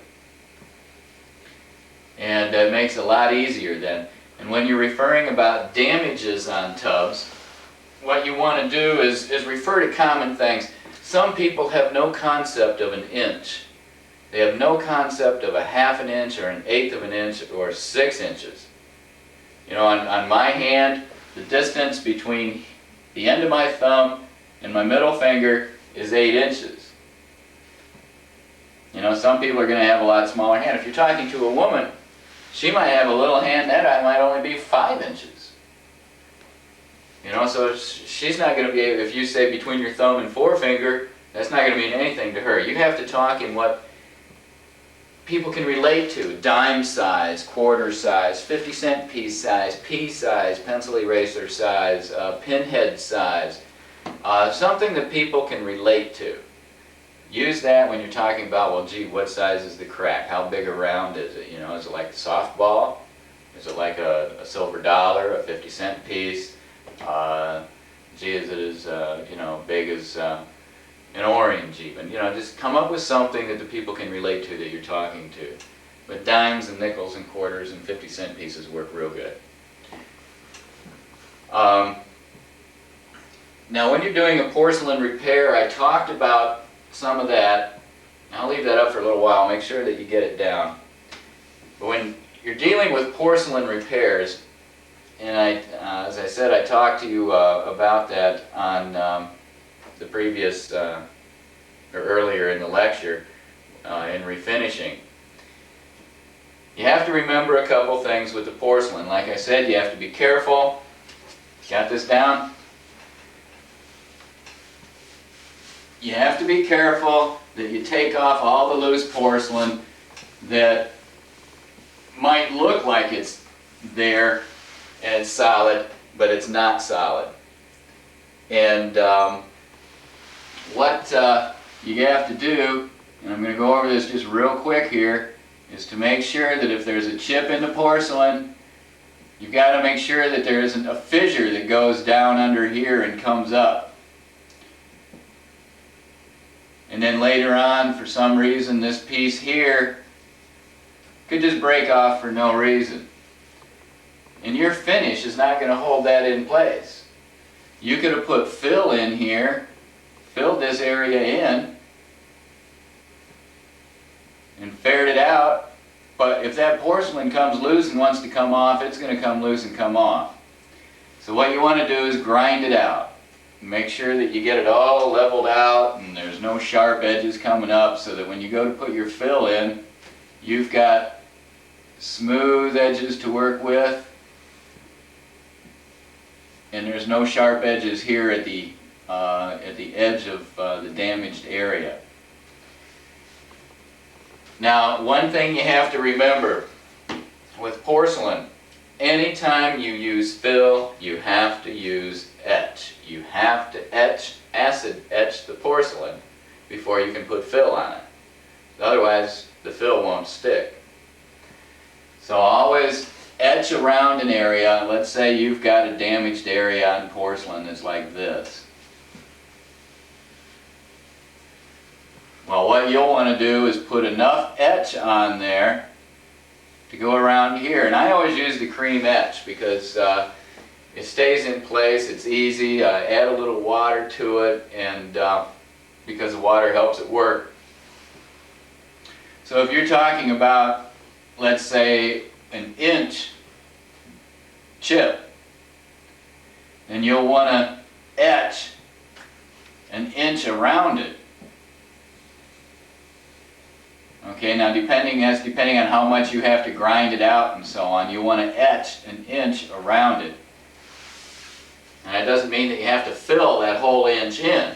And it makes it a lot easier then. And when you're referring about damages on tubs, what you want to do is refer to common things. Some people have no concept of an inch. They have no concept of a half an inch or an eighth of an inch or 6 inches. You know, on my hand, the distance between the end of my thumb and my middle finger is 8 inches. You know, some people are going to have a lot smaller hand. If you're talking to a woman, she might have a little hand that might only be 5 inches. You know, so she's not going to be able, if you say between your thumb and forefinger, that's not going to mean anything to her. You have to talk in what people can relate to. Dime size, quarter size, 50-cent piece size, pea size, pencil eraser size, pinhead size. Something that people can relate to. Use that when you're talking about, well, gee, what size is the crack? How big around is it? You know, is it like a softball? Is it like a silver dollar, a 50-cent piece? Gee, is it as, you know, big as an orange even? You know, just come up with something that the people can relate to that you're talking to. But dimes and nickels and quarters and 50-cent pieces work real good. Now when you're doing a porcelain repair, I talked about some of that. I'll leave that up for a little while, make sure that you get it down. But when you're dealing with porcelain repairs, and as I said, I talked to you about that on the previous, or earlier in the lecture, in refinishing. You have to remember a couple things with the porcelain. Like I said, you have to be careful. Got this down? You have to be careful that you take off all the loose porcelain that might look like it's there and it's solid, but it's not solid. And what you have to do, and I'm going to go over this just real quick here, is to make sure that if there's a chip in the porcelain, you've got to make sure that there isn't a fissure that goes down under here and comes up. And then later on, for some reason, this piece here could just break off for no reason. And your finish is not going to hold that in place. You could have put fill in here, filled this area in, and faired it out, but if that porcelain comes loose and wants to come off, it's going to come loose and come off. So what you want to do is grind it out. Make sure that you get it all leveled out and there's no sharp edges coming up, so that when you go to put your fill in, you've got smooth edges to work with, and there's no sharp edges here at the edge of the damaged area. Now, one thing you have to remember with porcelain, anytime you use fill, you have to use etch. You have to acid etch the porcelain before you can put fill on it. Otherwise, the fill won't stick. So always etch around an area. Let's say you've got a damaged area on porcelain that's like this. Well, what you'll want to do is put enough etch on there to go around here. And I always use the cream etch because it stays in place, it's easy. Add a little water to it, and because the water helps it work. So if you're talking about, let's say, an inch chip, then you'll want to etch an inch around it. Okay, now depending on how much you have to grind it out and so on, you want to etch an inch around it. And that doesn't mean that you have to fill that whole inch in,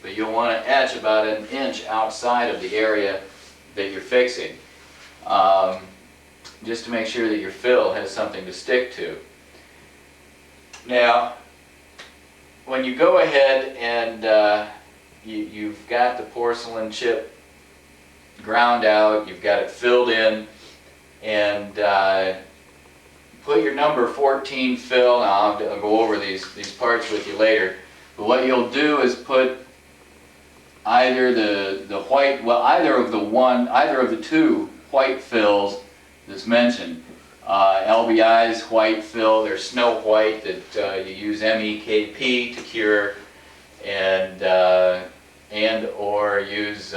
but you'll want to etch about an inch outside of the area that you're fixing, just to make sure that your fill has something to stick to. Now, when you go ahead and you've got the porcelain chip ground out, you've got it filled in, and put your number 14 fill. Now I'll go over these parts with you later. But what you'll do is put either the white, well, either of the two white fills that's mentioned. LBI's white fill, there's Snow White that you use MEKP to cure, and or use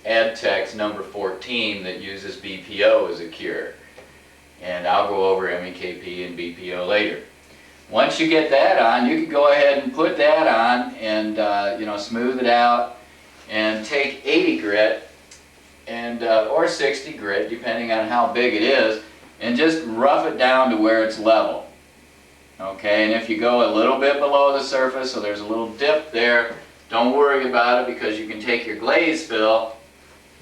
Adtech's number 14 that uses BPO as a cure. And I'll go over MEKP and BPO later. Once you get that on, you can go ahead and put that on and smooth it out, and take 80 grit and or 60 grit, depending on how big it is, and just rough it down to where it's level. Okay, and if you go a little bit below the surface, so there's a little dip there, don't worry about it, because you can take your glaze fill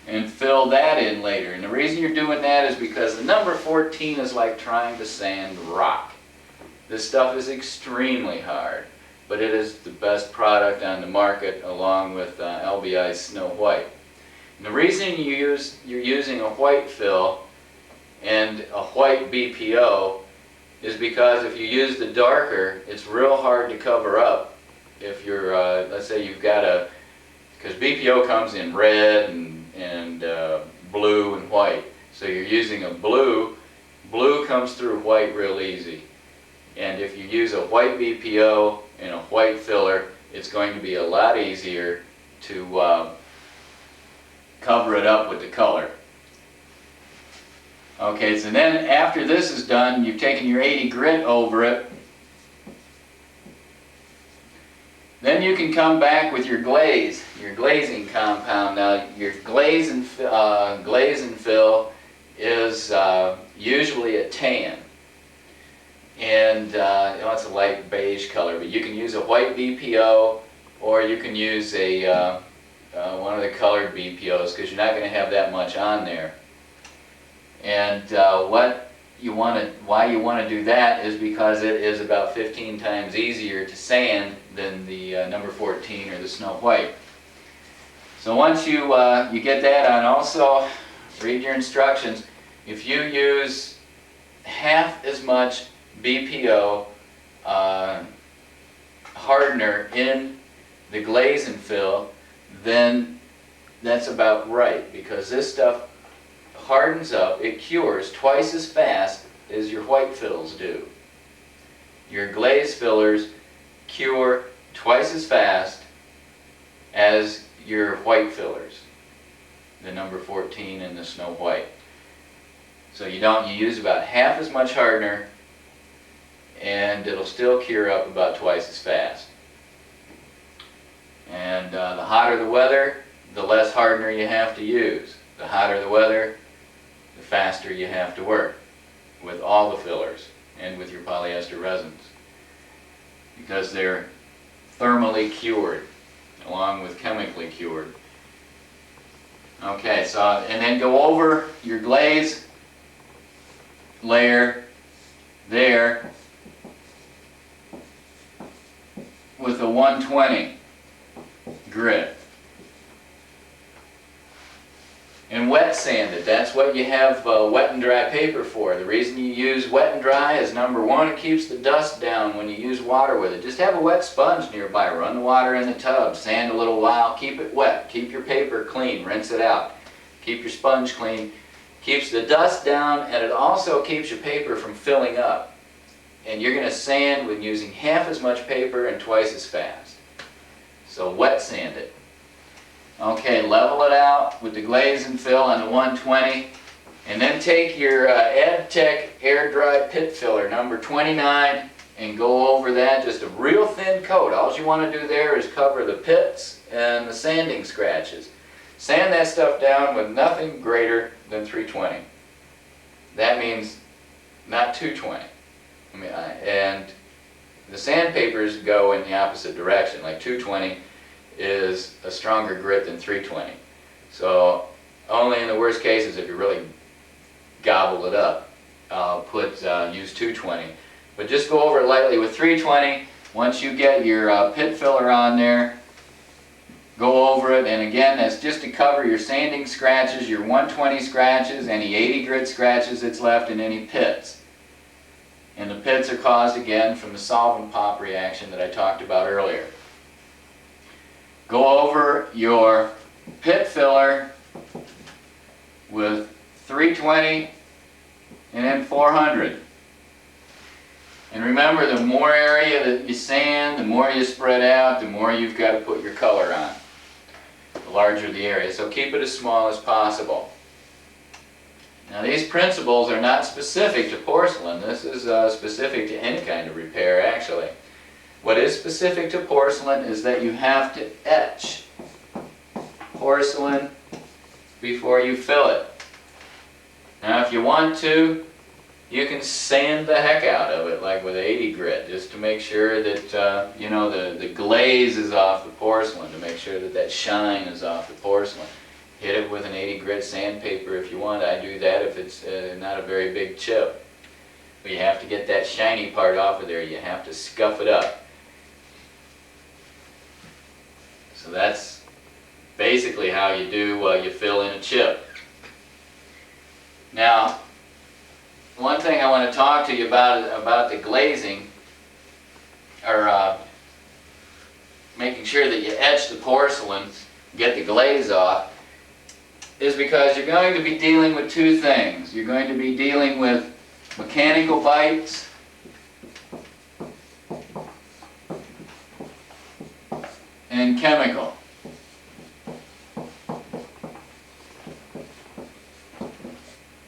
and fill that in later. And the reason you're doing that is because the number 14 is like trying to sand rock. This stuff is extremely hard, but it is the best product on the market, along with LBI's Snow White. And the reason you're using a white fill and a white BPO is because if you use the darker, it's real hard to cover up. If you're, let's say you've got because BPO comes in red and blue and white. So you're using a blue comes through white real easy. And if you use a white BPO and a white filler, it's going to be a lot easier to cover it up with the color. Okay, so then after this is done, you've taken your 80 grit over it. Then you can come back with your glaze, your glazing compound. Now your glaze and fill is usually a tan. And it's a light beige color, but you can use a white BPO, or you can use a one of the colored BPOs, because you're not going to have that much on there. And why you want to do that is because it is about 15 times easier to sand than the number 14 or the Snow White. So once you get that on, also read your instructions. If you use half as much BPO hardener in the glaze and fill, then that's about right, because this stuff hardens up, it cures twice as fast as your white fills do. Your glaze fillers cure twice as fast as your white fillers, the number 14 and the Snow White. So you use about half as much hardener, and it'll still cure up about twice as fast. And the hotter the weather, the less hardener you have to use. The hotter the weather, the faster you have to work with all the fillers and with your polyester resins, because they're thermally cured along with chemically cured. Okay, so and then go over your glaze layer there with a 120 grit. And wet sand it. That's what you have wet and dry paper for. The reason you use wet and dry is, number one, it keeps the dust down when you use water with it. Just have a wet sponge nearby. Run the water in the tub. Sand a little while. Keep it wet. Keep your paper clean. Rinse it out. Keep your sponge clean. Keeps the dust down, and it also keeps your paper from filling up. And you're going to sand with using half as much paper and twice as fast. So wet sand it. Okay, level it out with the glaze and fill on the 120, and then take your Adtech air dry pit filler number 29 and go over that, just a real thin coat. All you want to do there is cover the pits and the sanding scratches. Sand that stuff down with nothing greater than 320. That means not 220. And the sandpapers go in the opposite direction, like 220 is a stronger grit than 320. So only in the worst cases, if you really gobble it up, use 220. But just go over it lightly with 320. Once you get your pit filler on there, go over it, and again, that's just to cover your sanding scratches, your 120 scratches, any 80 grit scratches that's left, and any pits. And the pits are caused again from the solvent pop reaction that I talked about earlier. Go over your pit filler with 320 and then 400. And remember, the more area that you sand, the more you spread out, the more you've got to put your color on. The larger the area. So keep it as small as possible. Now these principles are not specific to porcelain. This is specific to any kind of repair actually. What is specific to porcelain is that you have to etch porcelain before you fill it. Now if you want to, you can sand the heck out of it, like with 80 grit, just to make sure that you know, the glaze is off the porcelain, to make sure that that shine is off the porcelain. Hit it with an 80 grit sandpaper if you want. I do that if it's not a very big chip. But you have to get that shiny part off of there. You have to scuff it up. So that's basically how you do you fill in a chip. Now, one thing I want to talk to you about the glazing, or making sure that you etch the porcelain, get the glaze off, is because you're going to be dealing with two things. You're going to be dealing with mechanical bites and chemical.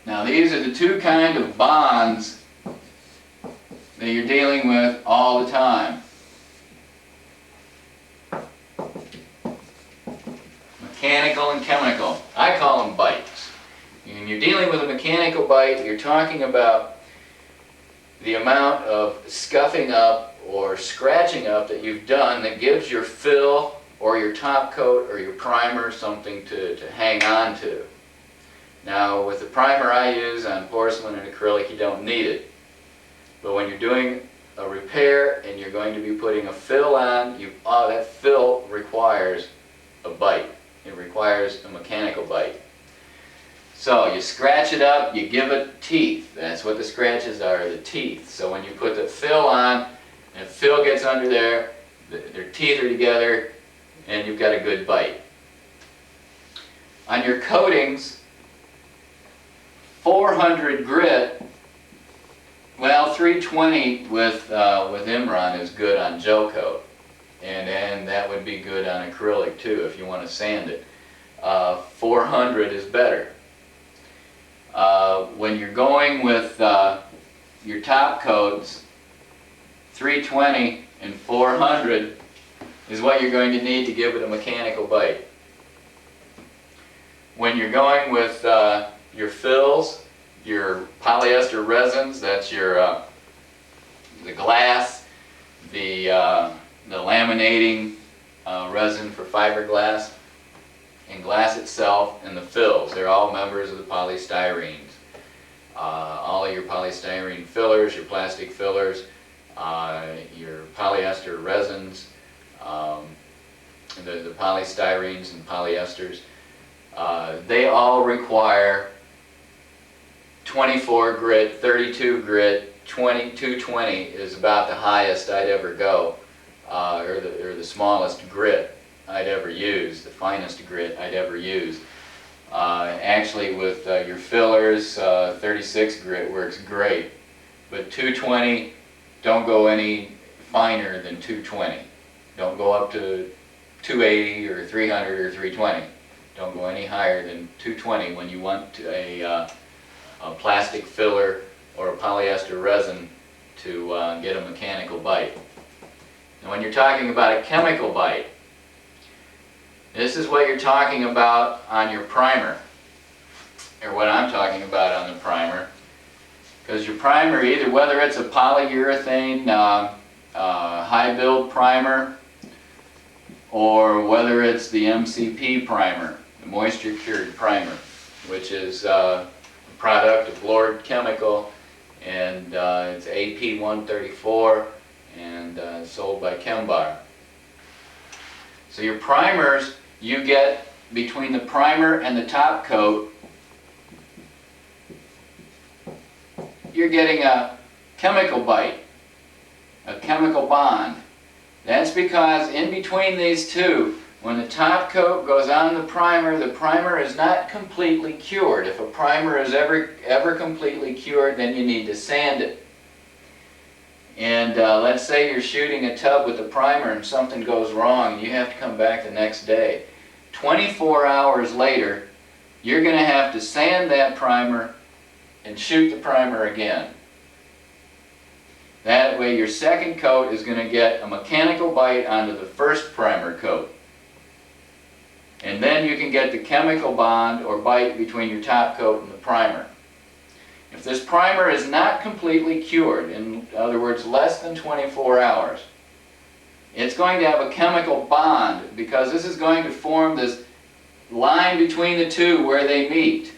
Now these are the two kind of bonds that you're dealing with all the time. Mechanical and chemical. I call them bites. When you're dealing with a mechanical bite, you're talking about the amount of scuffing up or scratching up that you've done that gives your fill or your top coat or your primer something to hang on to. Now with the primer I use on porcelain and acrylic, you don't need it. But when you're doing a repair and you're going to be putting a fill on, that fill requires a bite. It requires a mechanical bite. So you scratch it up, you give it teeth. That's what the scratches are, the teeth. So when you put the fill on, and the fill gets under there, their teeth are together, and you've got a good bite. On your coatings, 400 grit, well, 320 with Imron is good on gel coat, and that would be good on acrylic too if you want to sand it. 400 is better. When you're going with your top coats, 320 and 400 is what you're going to need to give it a mechanical bite. When you're going with your fills, your polyester resins, that's your the glass, the laminating resin for fiberglass, and glass itself, and the fills. They're all members of the polystyrenes. All of your polystyrene fillers, your plastic fillers, your polyester resins, the polystyrenes and polyesters, they all require 24 grit, 32 grit, 220 is about the highest I'd ever go, or the smallest grit I'd ever use, the finest grit I'd ever use. Actually with your fillers, 36 grit works great, but 220, don't go any finer than 220. Don't go up to 280 or 300 or 320. Don't go any higher than 220 when you want a plastic filler or a polyester resin to get a mechanical bite. And when you're talking about a chemical bite, this is what you're talking about on your primer, or what I'm talking about on the primer. Because your primer, either whether it's a polyurethane high build primer, or whether it's the MCP primer, the moisture cured primer, which is a product of Lord Chemical, and it's AP 134 and sold by Chembar. So your primers, you get between the primer and the top coat, you're getting a chemical bite, a chemical bond. That's because in between these two, when the top coat goes on the primer is not completely cured. If a primer is ever completely cured, then you need to sand it. And let's say you're shooting a tub with the primer and something goes wrong and you have to come back the next day. 24 hours later, you're going to have to sand that primer and shoot the primer again. That way your second coat is going to get a mechanical bite onto the first primer coat. And then you can get the chemical bond or bite between your top coat and the primer. If this primer is not completely cured, in other words less than 24 hours, it's going to have a chemical bond because this is going to form this line between the two where they meet.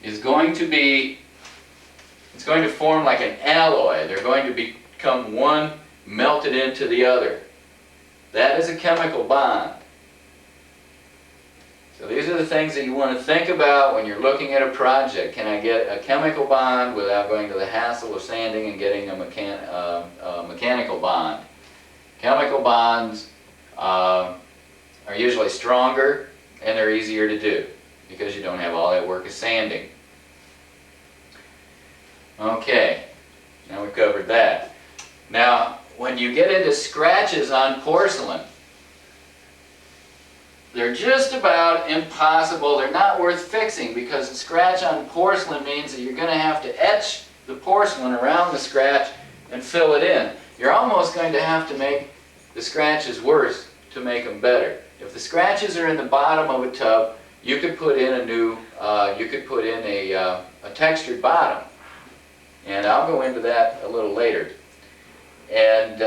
It's going to form like an alloy. They're going to become one melted into the other. That is a chemical bond. So these are the things that you want to think about when you're looking at a project. Can I get a chemical bond without going to the hassle of sanding and getting a mechanical bond? Chemical bonds are usually stronger and they're easier to do because you don't have all that work of sanding. Okay, now we've covered that. Now, when you get into scratches on porcelain, they're just about impossible. They're not worth fixing because a scratch on porcelain means that you're going to have to etch the porcelain around the scratch and fill it in. You're almost going to have to make the scratches worse to make them better. If the scratches are in the bottom of a tub, you could put in a textured bottom. And I'll go into that a little later. And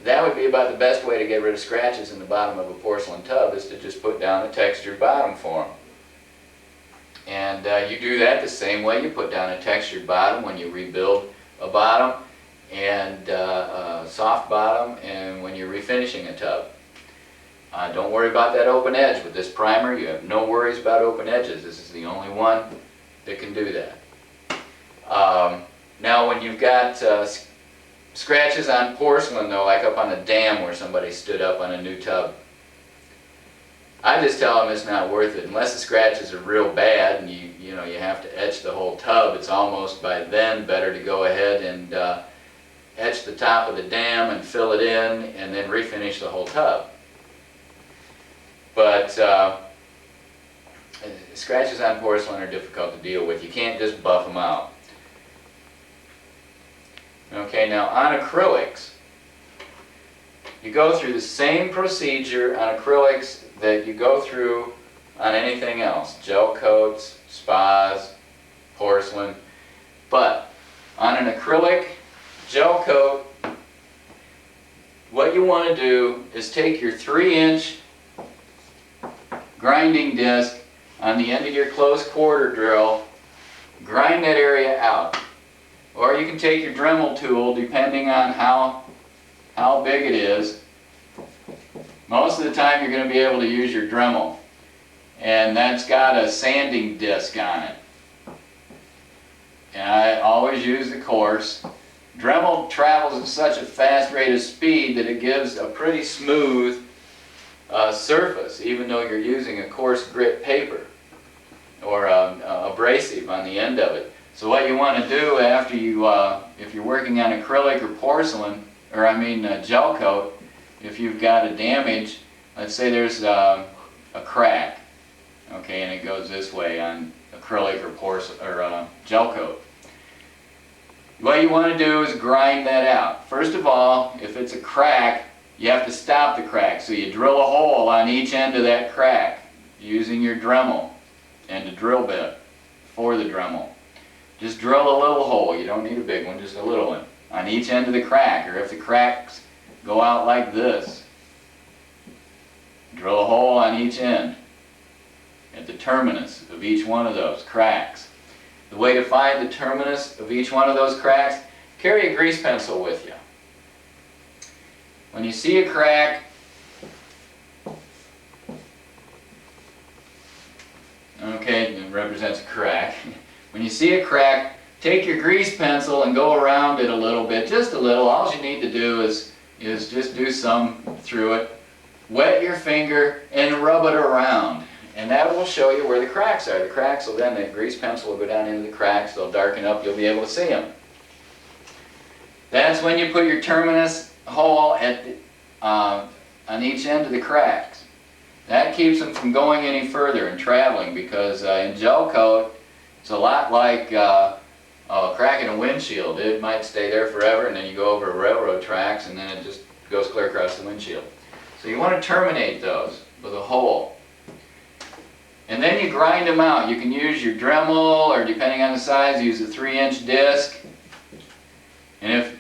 that would be about the best way to get rid of scratches in the bottom of a porcelain tub, is to just put down a textured bottom for them. And you do that the same way you put down a textured bottom when you rebuild a bottom, and a soft bottom, and when you're refinishing a tub. Don't worry about that open edge. With this primer, you have no worries about open edges. This is the only one that can do that. Now when you've got scratches on porcelain though, like up on a dam where somebody stood up on a new tub, I just tell them it's not worth it. Unless the scratches are real bad and you have to etch the whole tub, it's almost by then better to go ahead and etch the top of the dam and fill it in and then refinish the whole tub. But scratches on porcelain are difficult to deal with. You can't just buff them out. Okay, now on acrylics, you go through the same procedure on acrylics that you go through on anything else. Gel coats, spas, porcelain. But on an acrylic gel coat, what you want to do is take your 3-inch grinding disc on the end of your close quarter drill, grind that area out. Or you can take your Dremel tool, depending on how big it is. Most of the time you're going to be able to use your Dremel. And that's got a sanding disc on it. And I always use the coarse. Dremel travels at such a fast rate of speed that it gives a pretty smooth surface, even though you're using a coarse grit paper or abrasive on the end of it. So what you want to do after you, if you're working on acrylic or porcelain, or gel coat, if you've got a damage, let's say there's a crack, okay, and it goes this way on acrylic or porcelain or gel coat. What you want to do is grind that out. First of all, if it's a crack, you have to stop the crack. So you drill a hole on each end of that crack using your Dremel and a drill bit for the Dremel. Just drill a little hole. You don't need a big one, just a little one on each end of the crack. Or if the cracks go out like this, drill a hole on each end at the terminus of each one of those cracks. The way to find the terminus of each one of those cracks, carry a grease pencil with you. When you see a crack, represents a crack. When you see a crack, take your grease pencil and go around it a little bit, just a little. All you need to do is just do some through it. Wet your finger and rub it around. And that will show you where the cracks are. The cracks will then, the grease pencil will go down into the cracks, they'll darken up, you'll be able to see them. That's when you put your terminus hole at on each end of the cracks. That keeps them from going any further and traveling, because in gel coat, it's a lot like a crack in a windshield. It might stay there forever, and then you go over railroad tracks and then it just goes clear across the windshield. So you want to terminate those with a hole. And then you grind them out. You can use your Dremel, or depending on the size, use a 3-inch disc. And if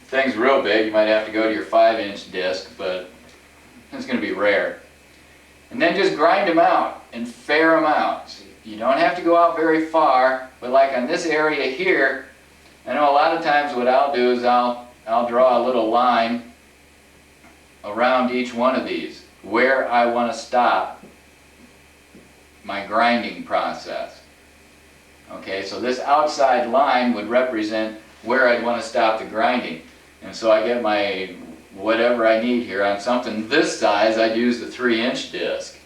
thing's real big, you might have to go to your 5-inch disc, but it's going to be rare. And then just grind them out and fair them out. So you don't have to go out very far, but like on this area here, I know a lot of times what I'll do is I'll draw a little line around each one of these where I want to stop my grinding process. Okay, so this outside line would represent where I'd want to stop the grinding. And so I get my whatever I need here. On something this size, I'd use the 3-inch disc.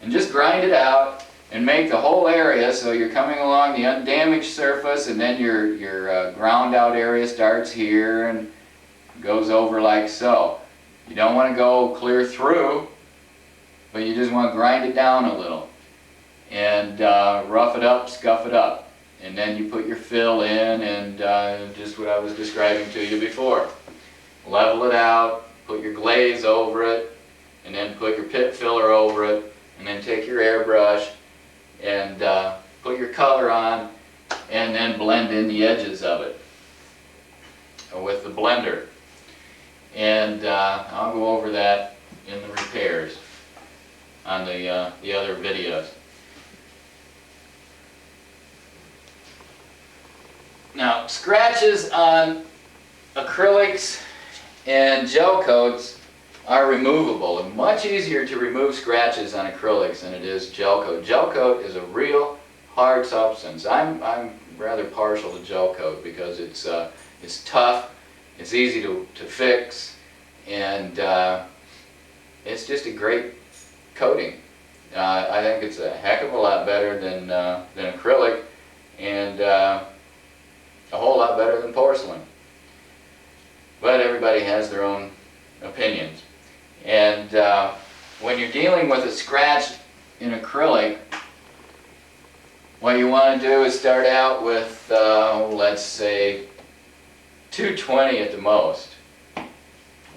And just grind it out and make the whole area so you're coming along the undamaged surface, and then your ground out area starts here and goes over like so. You don't want to go clear through, but you just want to grind it down a little. And rough it up, scuff it up. And then you put your fill in, and just what I was describing to you before. Level it out, put your glaze over it, and then put your pit filler over it, and then take your airbrush and put your color on, and then blend in the edges of it with the blender. And I'll go over that in the repairs on the other videos. Now, scratches on acrylics and gel coats are removable, and much easier to remove scratches on acrylics than it is gel coat. Gel coat is a real hard substance. I'm rather partial to gel coat because it's tough, it's easy to fix, and it's just a great coating. I think it's a heck of a lot better than acrylic, and a whole lot better than porcelain. But everybody has their own opinions. And when you're dealing with a scratch in acrylic, what you want to do is start out with, let's say, 220 at the most.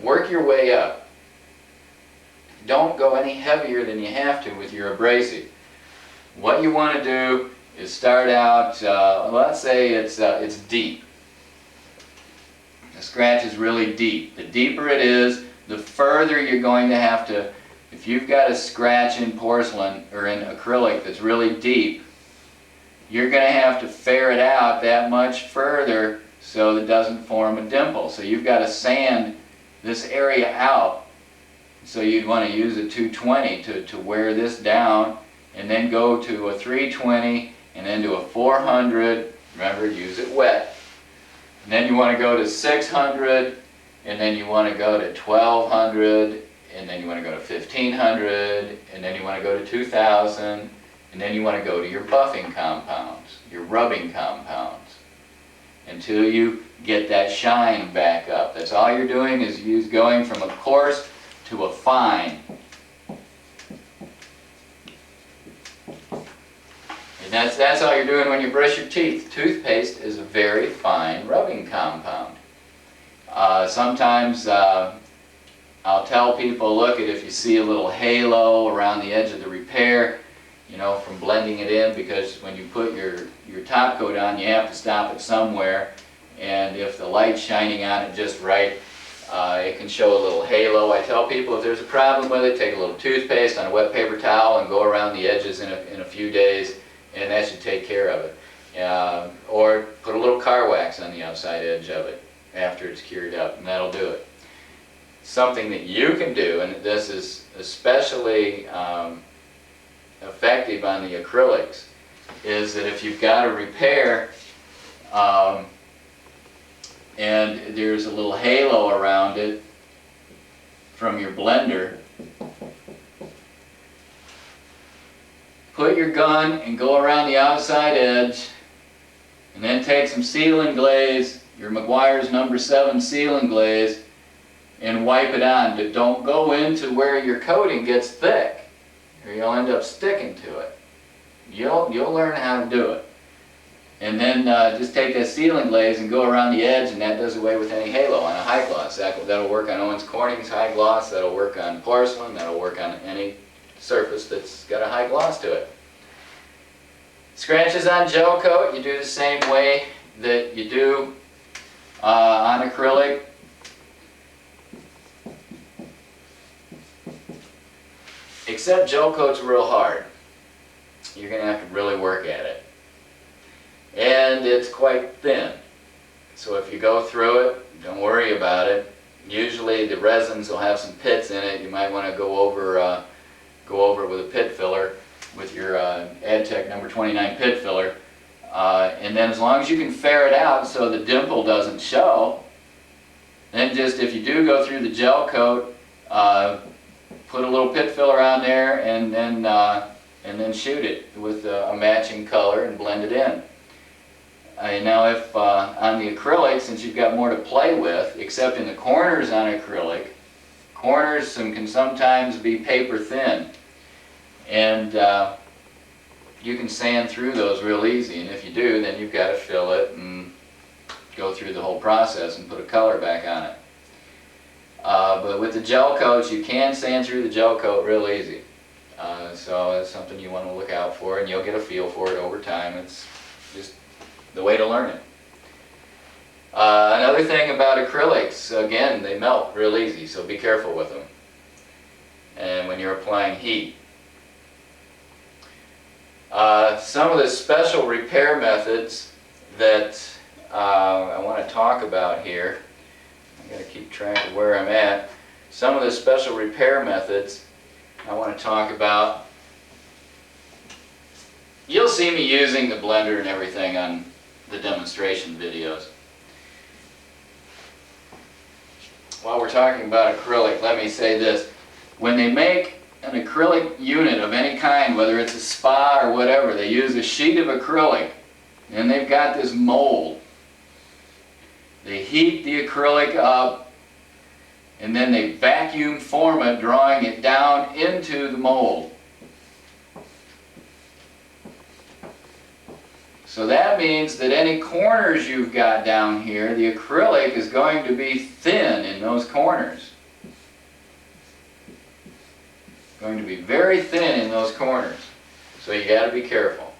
Work your way up. Don't go any heavier than you have to with your abrasive. What you want to do is start out, let's say it's deep. The scratch is really deep. The deeper it is, the further you're going to have to, if you've got a scratch in porcelain or in acrylic that's really deep, you're going to have to fair it out that much further so it doesn't form a dimple. So you've got to sand this area out. So you'd want to use a 220 to wear this down, and then go to a 320, and then to a 400. Remember, use it wet. And then you want to go to 600, and then you want to go to 1200, and then you want to go to 1500, and then you want to go to 2000, and then you want to go to your buffing compounds, your rubbing compounds, until you get that shine back up. That's all you're doing, is going from a coarse to a fine. And that's all you're doing when you brush your teeth. Toothpaste is a very fine rubbing compound. Sometimes I'll tell people, look, if you see a little halo around the edge of the repair, you know, from blending it in, because when you put your top coat on, you have to stop it somewhere, and if the light's shining on it just right, it can show a little halo. I tell people, if there's a problem with it, take a little toothpaste on a wet paper towel and go around the edges in a few days, and that should take care of it. Or put a little car wax on the outside edge of it after it's cured up, and that'll do it. Something that you can do, and this is especially effective on the acrylics, is that if you've got a repair and there's a little halo around it from your blender, put your gun and go around the outside edge, and then take some sealing glaze, your Meguiar's number 7 sealing glaze, and wipe it on. But don't go into where your coating gets thick, or you'll end up sticking to it. You'll learn how to do it. And then just take that sealing glaze and go around the edge, and that does away with any halo on a high gloss. That'll work on Owens Corning's high gloss, that'll work on porcelain, that'll work on any surface that's got a high gloss to it. Scratches on gel coat, you do the same way that you do on acrylic. Except gel coat's real hard. You're going to have to really work at it. And it's quite thin. So if you go through it, don't worry about it. Usually the resins will have some pits in it. You might want to go over it with a pit filler, with your AdTech number 29 pit filler. And then as long as you can ferret out so the dimple doesn't show, then just if you do go through the gel coat, put a little pit filler on there and then shoot it with a matching color and blend it in. Now if on the acrylic, since you've got more to play with, except in the corners on acrylic, corners can sometimes be paper thin. And you can sand through those real easy, and if you do, then you've got to fill it and go through the whole process and put a color back on it. But with the gel coats, you can sand through the gel coat real easy. So it's something you want to look out for, and you'll get a feel for it over time. It's just the way to learn it. Another thing about acrylics, again, they melt real easy, so be careful with them. And when you're applying heat. Some of the special repair methods that I want to talk about here, I've got to keep track of where I'm at. Some of the special repair methods I want to talk about. You'll see me using the blender and everything on the demonstration videos. While we're talking about acrylic, let me say this. When they make an acrylic unit of any kind, whether it's a spa or whatever, they use a sheet of acrylic and they've got this mold. They heat the acrylic up and then they vacuum form it, drawing it down into the mold. So that means that any corners you've got down here, the acrylic is going to be thin in those corners. Going to be very thin in those corners. So you got to be careful.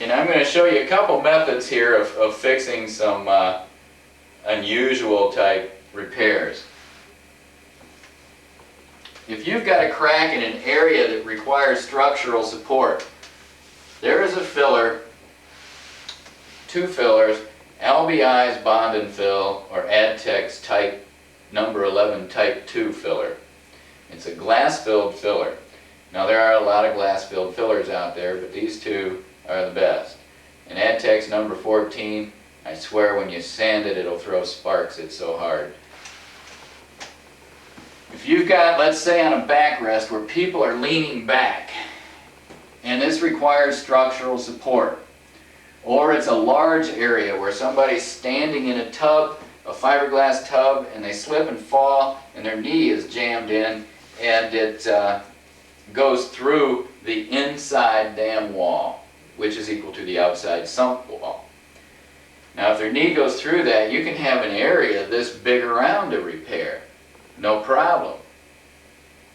And I'm going to show you a couple methods here of fixing some unusual type repairs. If you've got a crack in an area that requires structural support, there is a filler, two fillers, LBI's Bond and Fill or AdTech's type number 11 type 2 filler. It's a glass-filled filler. Now there are a lot of glass-filled fillers out there, but these two are the best. And AdTech's number 14, I swear when you sand it, it'll throw sparks. It's so hard. If you've got, let's say on a backrest where people are leaning back, and this requires structural support, or it's a large area where somebody's standing in a tub, a fiberglass tub, and they slip and fall and their knee is jammed in and it goes through the inside dam wall, which is equal to the outside sump wall. Now if their knee goes through that, you can have an area this big around to repair. No problem.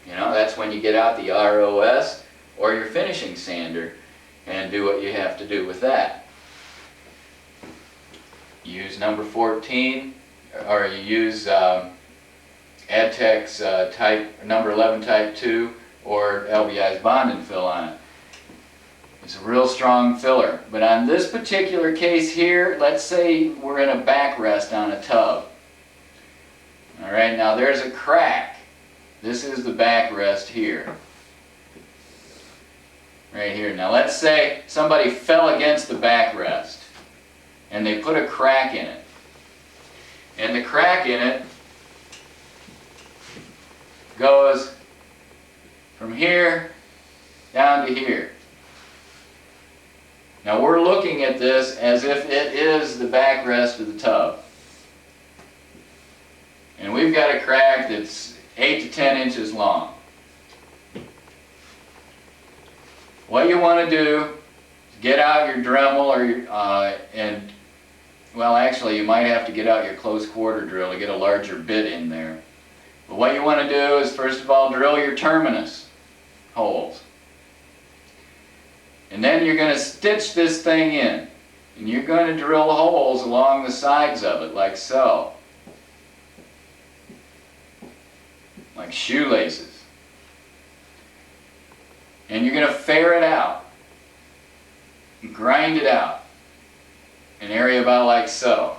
You know, that's when you get out the ROS or your finishing sander and do what you have to do with that. Use number 14, or you use AdTech's number 11 type 2 or LBI's Bond and Fill on it. It's a real strong filler. But on this particular case here, let's say we're in a backrest on a tub. All right, now there's a crack. This is the backrest here. Right here. Now let's say somebody fell against the backrest and they put a crack in it. And the crack in it goes from here down to here. Now we're looking at this as if it is the backrest of the tub. And we've got a crack that's 8 to 10 inches long. What you want to do is get out your Dremel or your, well, actually you might have to get out your close quarter drill to get a larger bit in there. But what you want to do is first of all drill your terminus holes. And then you're going to stitch this thing in. And you're going to drill holes along the sides of it like so. Like shoelaces. And you're going to fare it out. And grind it out. An area about like so.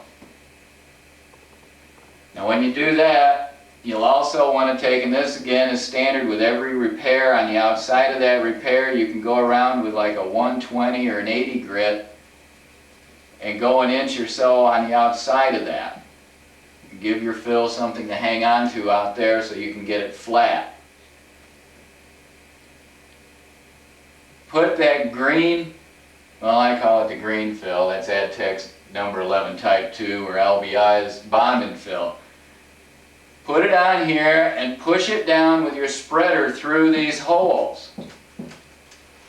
Now when you do that, you'll also want to take, and this again is standard with every repair, on the outside of that repair you can go around with like a 120 or an 80 grit and go an inch or so on the outside of that. Give your fill something to hang on to out there so you can get it flat. Put that green, well I call it the green fill, that's Adtech's number 11 type 2 or LBI's bonding fill. Put it on here and push it down with your spreader through these holes.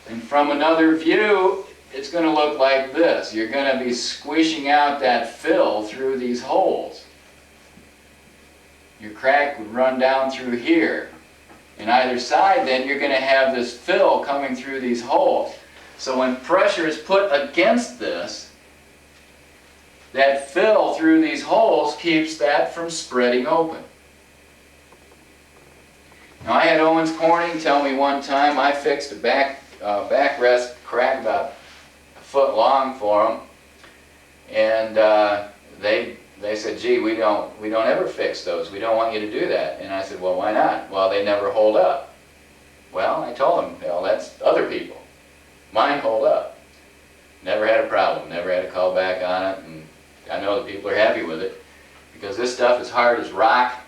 And from another view, it's going to look like this. You're going to be squishing out that fill through these holes. Your crack would run down through here. And either side then you're going to have this fill coming through these holes. So when pressure is put against this, that fill through these holes keeps that from spreading open. Now I had Owens Corning tell me one time, I fixed a backrest crack about a foot long for them, and they said, gee, we don't ever fix those. We don't want you to do that. And I said, well, why not? Well, they never hold up. Well, I told them, well, that's other people. Mine hold up. Never had a problem. Never had to call back on it. And I know that people are happy with it because this stuff is hard as rock.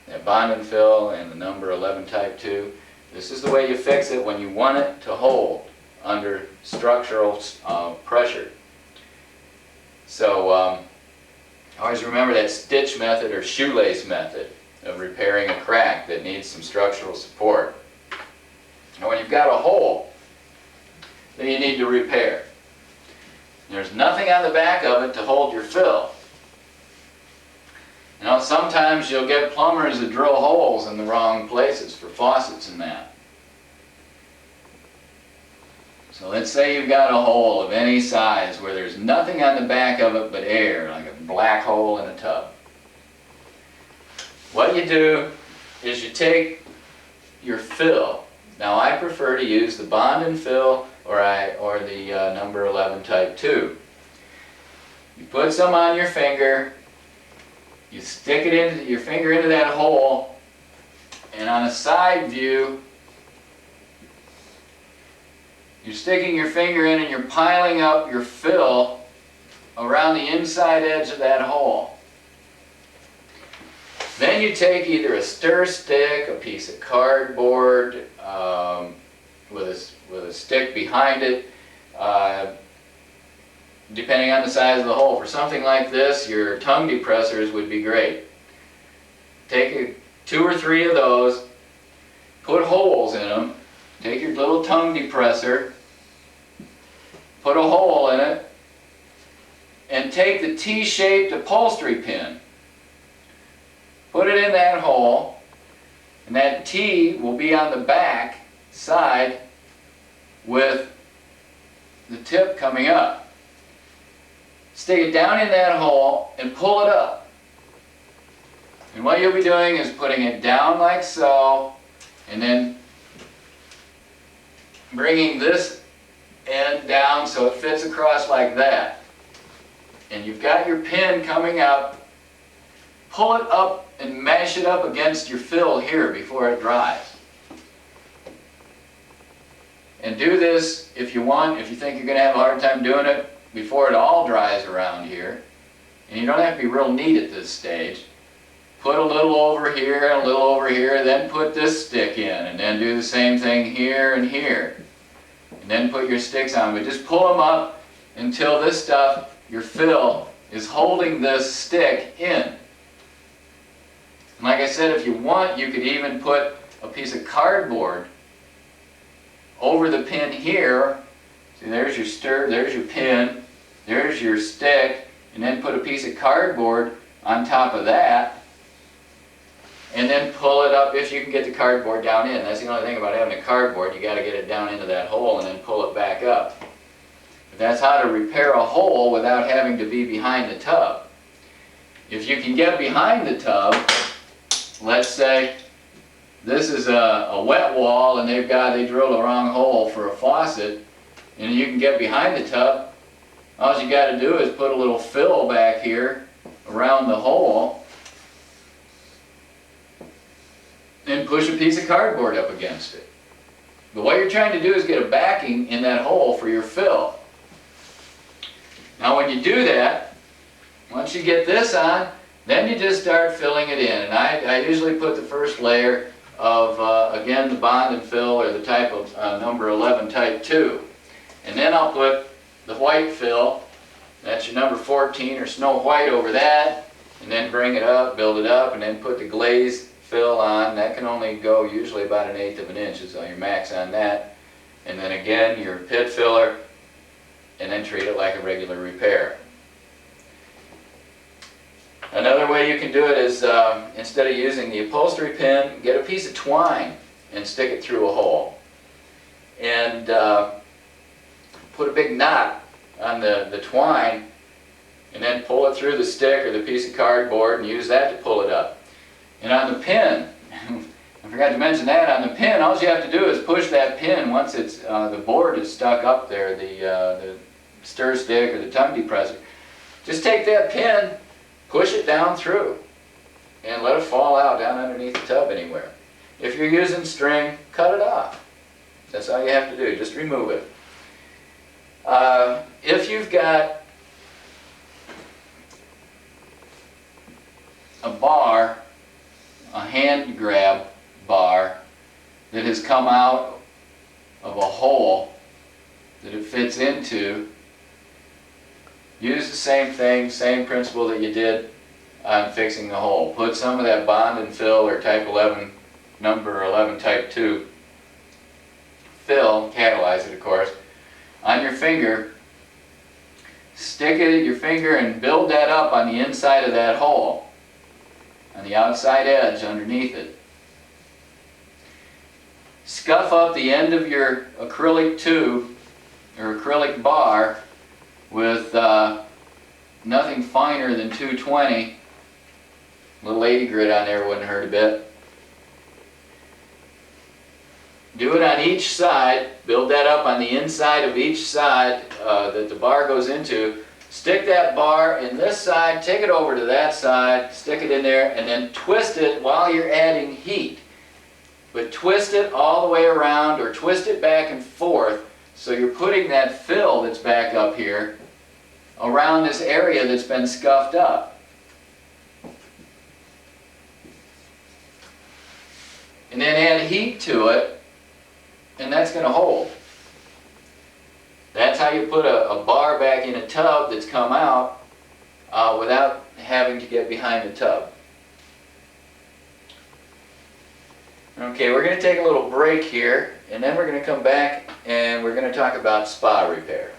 That bonding fill and the number 11 type 2. This is the way you fix it when you want it to hold under structural pressure. So always remember that stitch method or shoelace method of repairing a crack that needs some structural support. And when you've got a hole, then you need to repair. There's nothing on the back of it to hold your fill. You know, sometimes you'll get plumbers that drill holes in the wrong places for faucets and that. So let's say you've got a hole of any size where there's nothing on the back of it but air, like a black hole in a tub. What you do is you take your fill. Now I prefer to use the bonding fill or the number 11 type 2. You put some on your finger. You stick it into your finger into that hole, and on a side view, you're sticking your finger in and you're piling up your fill around the inside edge of that hole. Then you take either a stir stick, a piece of cardboard with a stick behind it, depending on the size of the hole. For something like this, your tongue depressors would be great. Take 2 or 3 of those, put holes in them, take your little tongue depressor, put a hole in it, and take the T-shaped upholstery pin. Put it in that hole, and that T will be on the back side with the tip coming up. Stick it down in that hole and pull it up. And what you'll be doing is putting it down like so, and then bringing this end down so it fits across like that. And you've got your pin coming up. Pull it up and mash it up against your fill here before it dries. And do this if you want, if you think you're going to have a hard time doing it before it all dries around here. And you don't have to be real neat at this stage. Put a little over here and a little over here, then put this stick in, and then do the same thing here and here. And then put your sticks on, but just pull them up until this stuff, your fill, is holding this stick in. And like I said, if you want, you could even put a piece of cardboard over the pin here. See, there's your stir, there's your pin, there's your stick, and then put a piece of cardboard on top of that, and then pull it up if you can get the cardboard down in. That's the only thing about having a cardboard, you got to get it down into that hole and then pull it back up. But that's how to repair a hole without having to be behind the tub. If you can get behind the tub, let's say this is a wet wall and they drilled the wrong hole for a faucet, and you can get behind the tub, all you got to do is put a little fill back here around the hole and push a piece of cardboard up against it. But what you're trying to do is get a backing in that hole for your fill. Now when you do that, once you get this on, then you just start filling it in. And I usually put the first layer of, again, the bond and fill, or the type of number 11 type 2. And then I'll put the white fill, that's your number 14 or snow white, over that, and then bring it up, build it up, and then put the glazed fill on. That can only go usually about 1/8 of an inch, is your max on that. And then again your pit filler, and then treat it like a regular repair. Another way you can do it is, instead of using the upholstery pin, get a piece of twine and stick it through a hole. And put a big knot on the twine, and then pull it through the stick or the piece of cardboard and use that to pull it up. And on the pin, I forgot to mention that, on the pin, all you have to do is push that pin once it's, the board is stuck up there, the stir stick or the tongue depressor. Just take that pin, push it down through, and let it fall out down underneath the tub anywhere. If you're using string, cut it off. That's all you have to do, just remove it. If you've got a bar, a hand grab bar that has come out of a hole that it fits into, use the same thing, same principle that you did on fixing the hole. Put some of that bond and fill, or type 11, number 11 type 2 fill, catalyze it of course, on your finger. Stick it at your finger and build that up on the inside of that hole, on the outside edge underneath it. Scuff up the end of your acrylic tube or acrylic bar with nothing finer than 220. A little 80 grit on there wouldn't hurt a bit. Do it on each side, build that up on the inside of each side that the bar goes into. Stick that bar in this side, take it over to that side, stick it in there, and then twist it while you're adding heat. But twist it all the way around, or twist it back and forth, so you're putting that fill that's back up here around this area that's been scuffed up. And then add heat to it, and that's going to hold. That's how you put a bar back in a tub that's come out without having to get behind the tub. Okay, we're going to take a little break here, and then we're going to come back and we're going to talk about spa repair.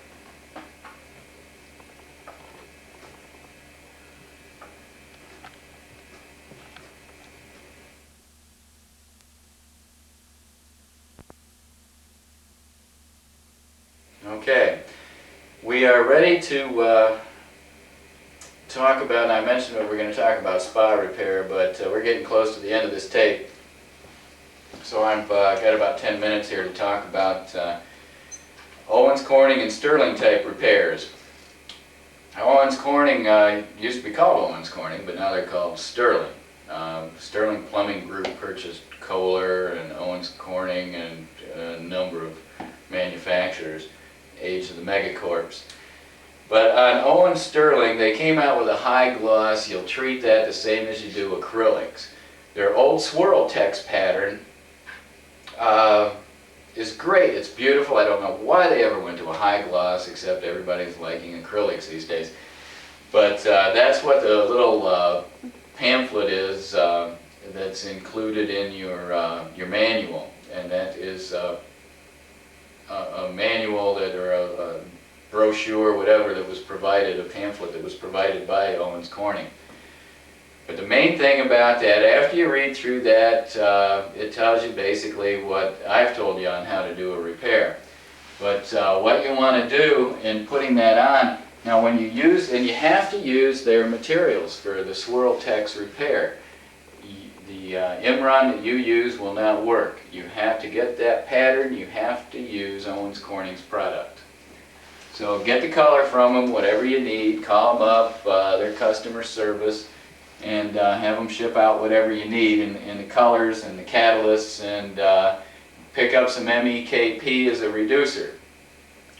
Okay, we are ready to talk about, and I mentioned that we're going to talk about spa repair, but we're getting close to the end of this tape. So I've got about 10 minutes here to talk about Owens Corning and Sterling type repairs. Owens Corning used to be called Owens Corning, but now they're called Sterling. Sterling Plumbing Group purchased Kohler and Owens Corning and a number of manufacturers, age of the megacorps. But on Owens Sterling, they came out with a high gloss. You'll treat that the same as you do acrylics. Their old Swirl Tex pattern is great. It's beautiful. I don't know why they ever went to a high gloss, except everybody's liking acrylics these days. But that's what the little pamphlet is that's included in your manual, and that is a manual that, or a brochure, whatever, that was provided, a pamphlet that was provided by Owens Corning. But the main thing about that, after you read through that, it tells you basically what I've told you on how to do a repair. But what you want to do in putting that on, now when you use, and you have to use their materials for the Swirl Tex repair. The Imron that you use will not work. You have to get that pattern, you have to use Owens Corning's product. So get the color from them, whatever you need, call them up, their customer service, and have them ship out whatever you need in the colors and the catalysts, and pick up some MEKP as a reducer,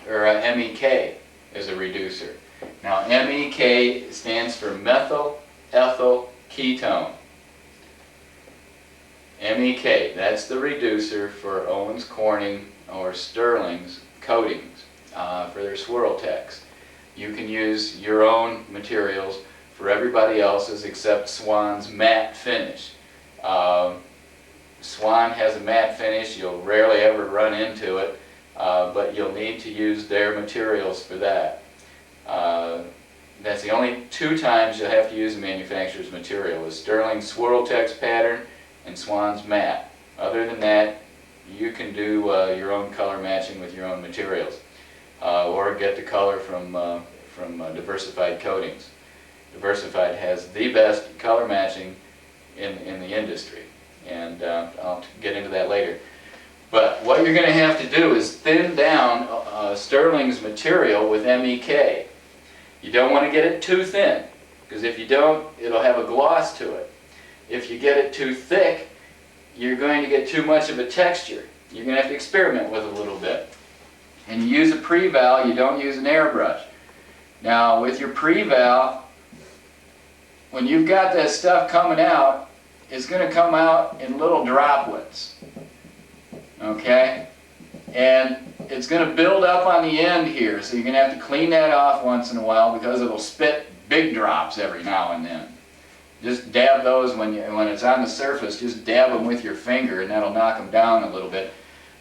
or MEK as a reducer. Now MEK stands for methyl ethyl ketone. MEK, that's the reducer for Owens Corning or Sterling's coatings for their Swirl Tex. You can use your own materials for everybody else's except Swan's matte finish. Swan has a matte finish. You'll rarely ever run into it, but you'll need to use their materials for that. That's the only two times you'll have to use the manufacturer's material, is Sterling's Swirl Tex pattern and Swan's matte. Other than that, you can do your own color matching with your own materials, or get the color from Diversified Coatings. Diversified has the best color matching in the industry, and I'll get into that later. But what you're going to have to do is thin down Sterling's material with MEK. You don't want to get it too thin, because if you don't, it'll have a gloss to it. If you get it too thick, you're going to get too much of a texture. You're going to have to experiment with it a little bit. And you use a pre-val, you don't use an airbrush. Now with your pre-val, when you've got that stuff coming out, it's going to come out in little droplets. Okay? And it's going to build up on the end here, so you're going to have to clean that off once in a while, because it'll spit big drops every now and then. Just dab those when it's on the surface, just dab them with your finger, and that'll knock them down a little bit.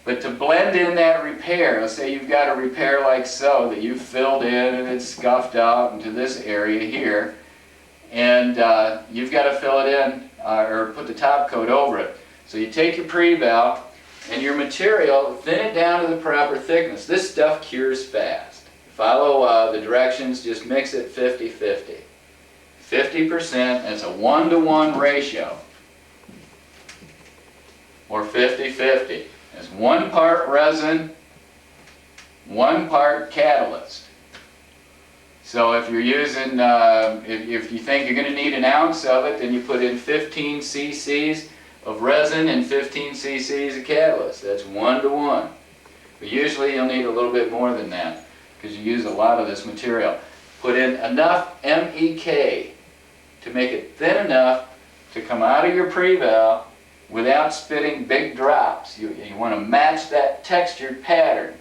But to blend in that repair, let's say you've got a repair like so, that you've filled in and it's scuffed out into this area here, and you've got to fill it in, or put the top coat over it. So you take your pre-val and your material, thin it down to the proper thickness. This stuff cures fast. Follow the directions, just mix it 50-50. 50%, that's a 1-to-1 ratio, or 50-50. It's 1 part resin, 1 part catalyst. So if you're using, if you think you're going to need an ounce of it, then you put in 15 cc's of resin and 15 cc's of catalyst. That's 1-to-1. But usually you'll need a little bit more than that, because you use a lot of this material. Put in enough MEK to make it thin enough to come out of your pre-val without spitting big drops. You want to match that textured pattern.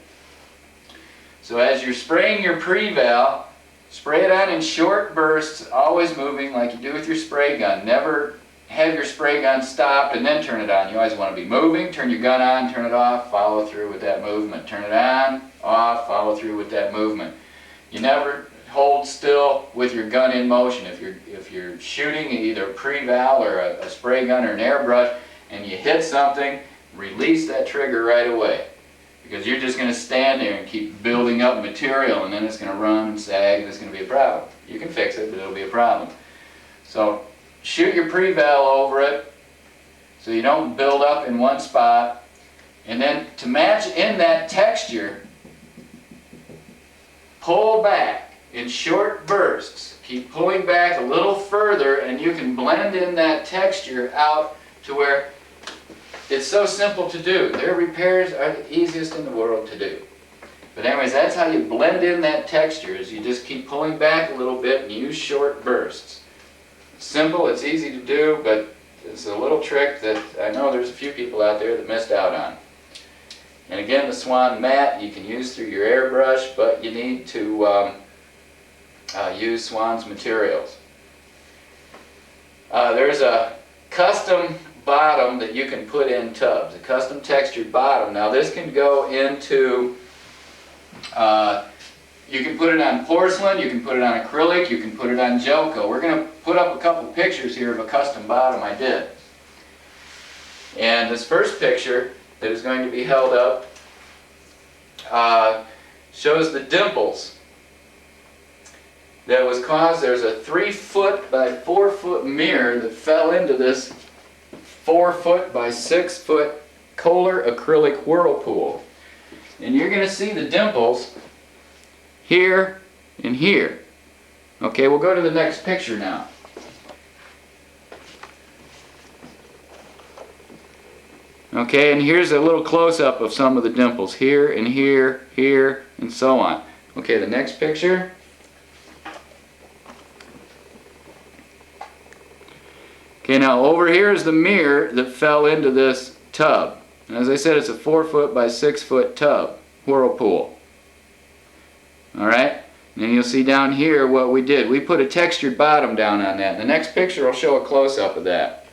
So as you're spraying your pre-val, spray it on in short bursts, always moving like you do with your spray gun. Never have your spray gun stopped and then turn it on. You always want to be moving, turn your gun on, turn it off, follow through with that movement. Turn it on, off, follow through with that movement. You never hold still with your gun in motion. If you're shooting either a pre-val or a spray gun or an airbrush and you hit something, release that trigger right away, because you're just going to stand there and keep building up material, and then it's going to run and sag, and it's going to be a problem. You can fix it, but it'll be a problem. So shoot your pre-val over it so you don't build up in one spot, and then to match in that texture, pull back in short bursts. keep pulling back a little further, and you can blend in that texture out to where it's so simple to do. Their repairs are the easiest in the world to do. But anyways, that's how you blend in that texture, is you just keep pulling back a little bit and use short bursts. It's simple, it's easy to do, but it's a little trick that I know there's a few people out there that missed out on. And again, the Swan matte you can use through your airbrush, but you need to use Swan's materials. There's a custom bottom that you can put in tubs, a custom textured bottom. Now this can go into, you can put it on porcelain, you can put it on acrylic, you can put it on gel coat. We're going to put up a couple pictures here of a custom bottom I did. And this first picture that is going to be held up shows the dimples that was caused. There's a 3-foot by 4-foot mirror that fell into this 4-foot by 6-foot Kohler acrylic whirlpool. And you're going to see the dimples here and here. Okay, we'll go to the next picture now. Okay, and here's a little close-up of some of the dimples here and here, here, and so on. Okay, the next picture. Okay, now over here is the mirror that fell into this tub. And as I said, it's a 4-foot by 6-foot tub, whirlpool. Alright, and then you'll see down here what we did. We put a textured bottom down on that. The next picture will show a close-up of that.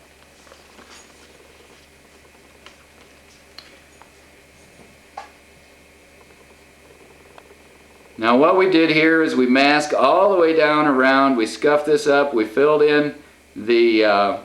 Now what we did here is we masked all the way down around, we scuffed this up, we filled in the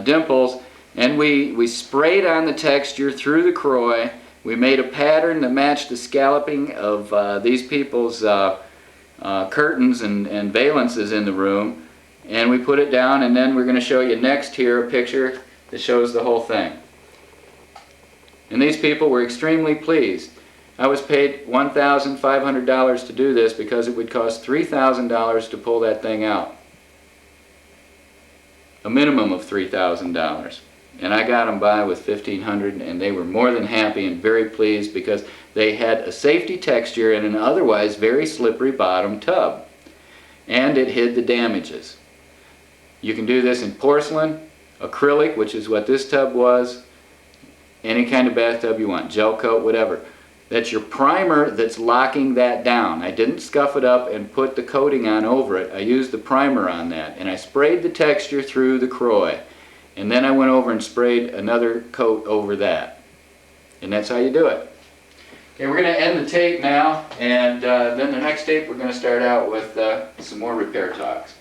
dimples, and we sprayed on the texture through the croy. We made a pattern that matched the scalloping of these people's curtains and valances in the room, and we put it down, and then we're going to show you next here a picture that shows the whole thing. And these people were extremely pleased. I was paid $1,500 to do this because it would cost $3,000 to pull that thing out. A minimum of $3,000. And I got them by with $1,500, and they were more than happy and very pleased because they had a safety texture in an otherwise very slippery bottom tub. And it hid the damages. You can do this in porcelain, acrylic, which is what this tub was, any kind of bathtub you want, gel coat, whatever. That's your primer that's locking that down. I didn't scuff it up and put the coating on over it. I used the primer on that, and I sprayed the texture through the croy. And then I went over and sprayed another coat over that. And that's how you do it. Okay, we're going to end the tape now, and then the next tape we're going to start out with some more repair talks.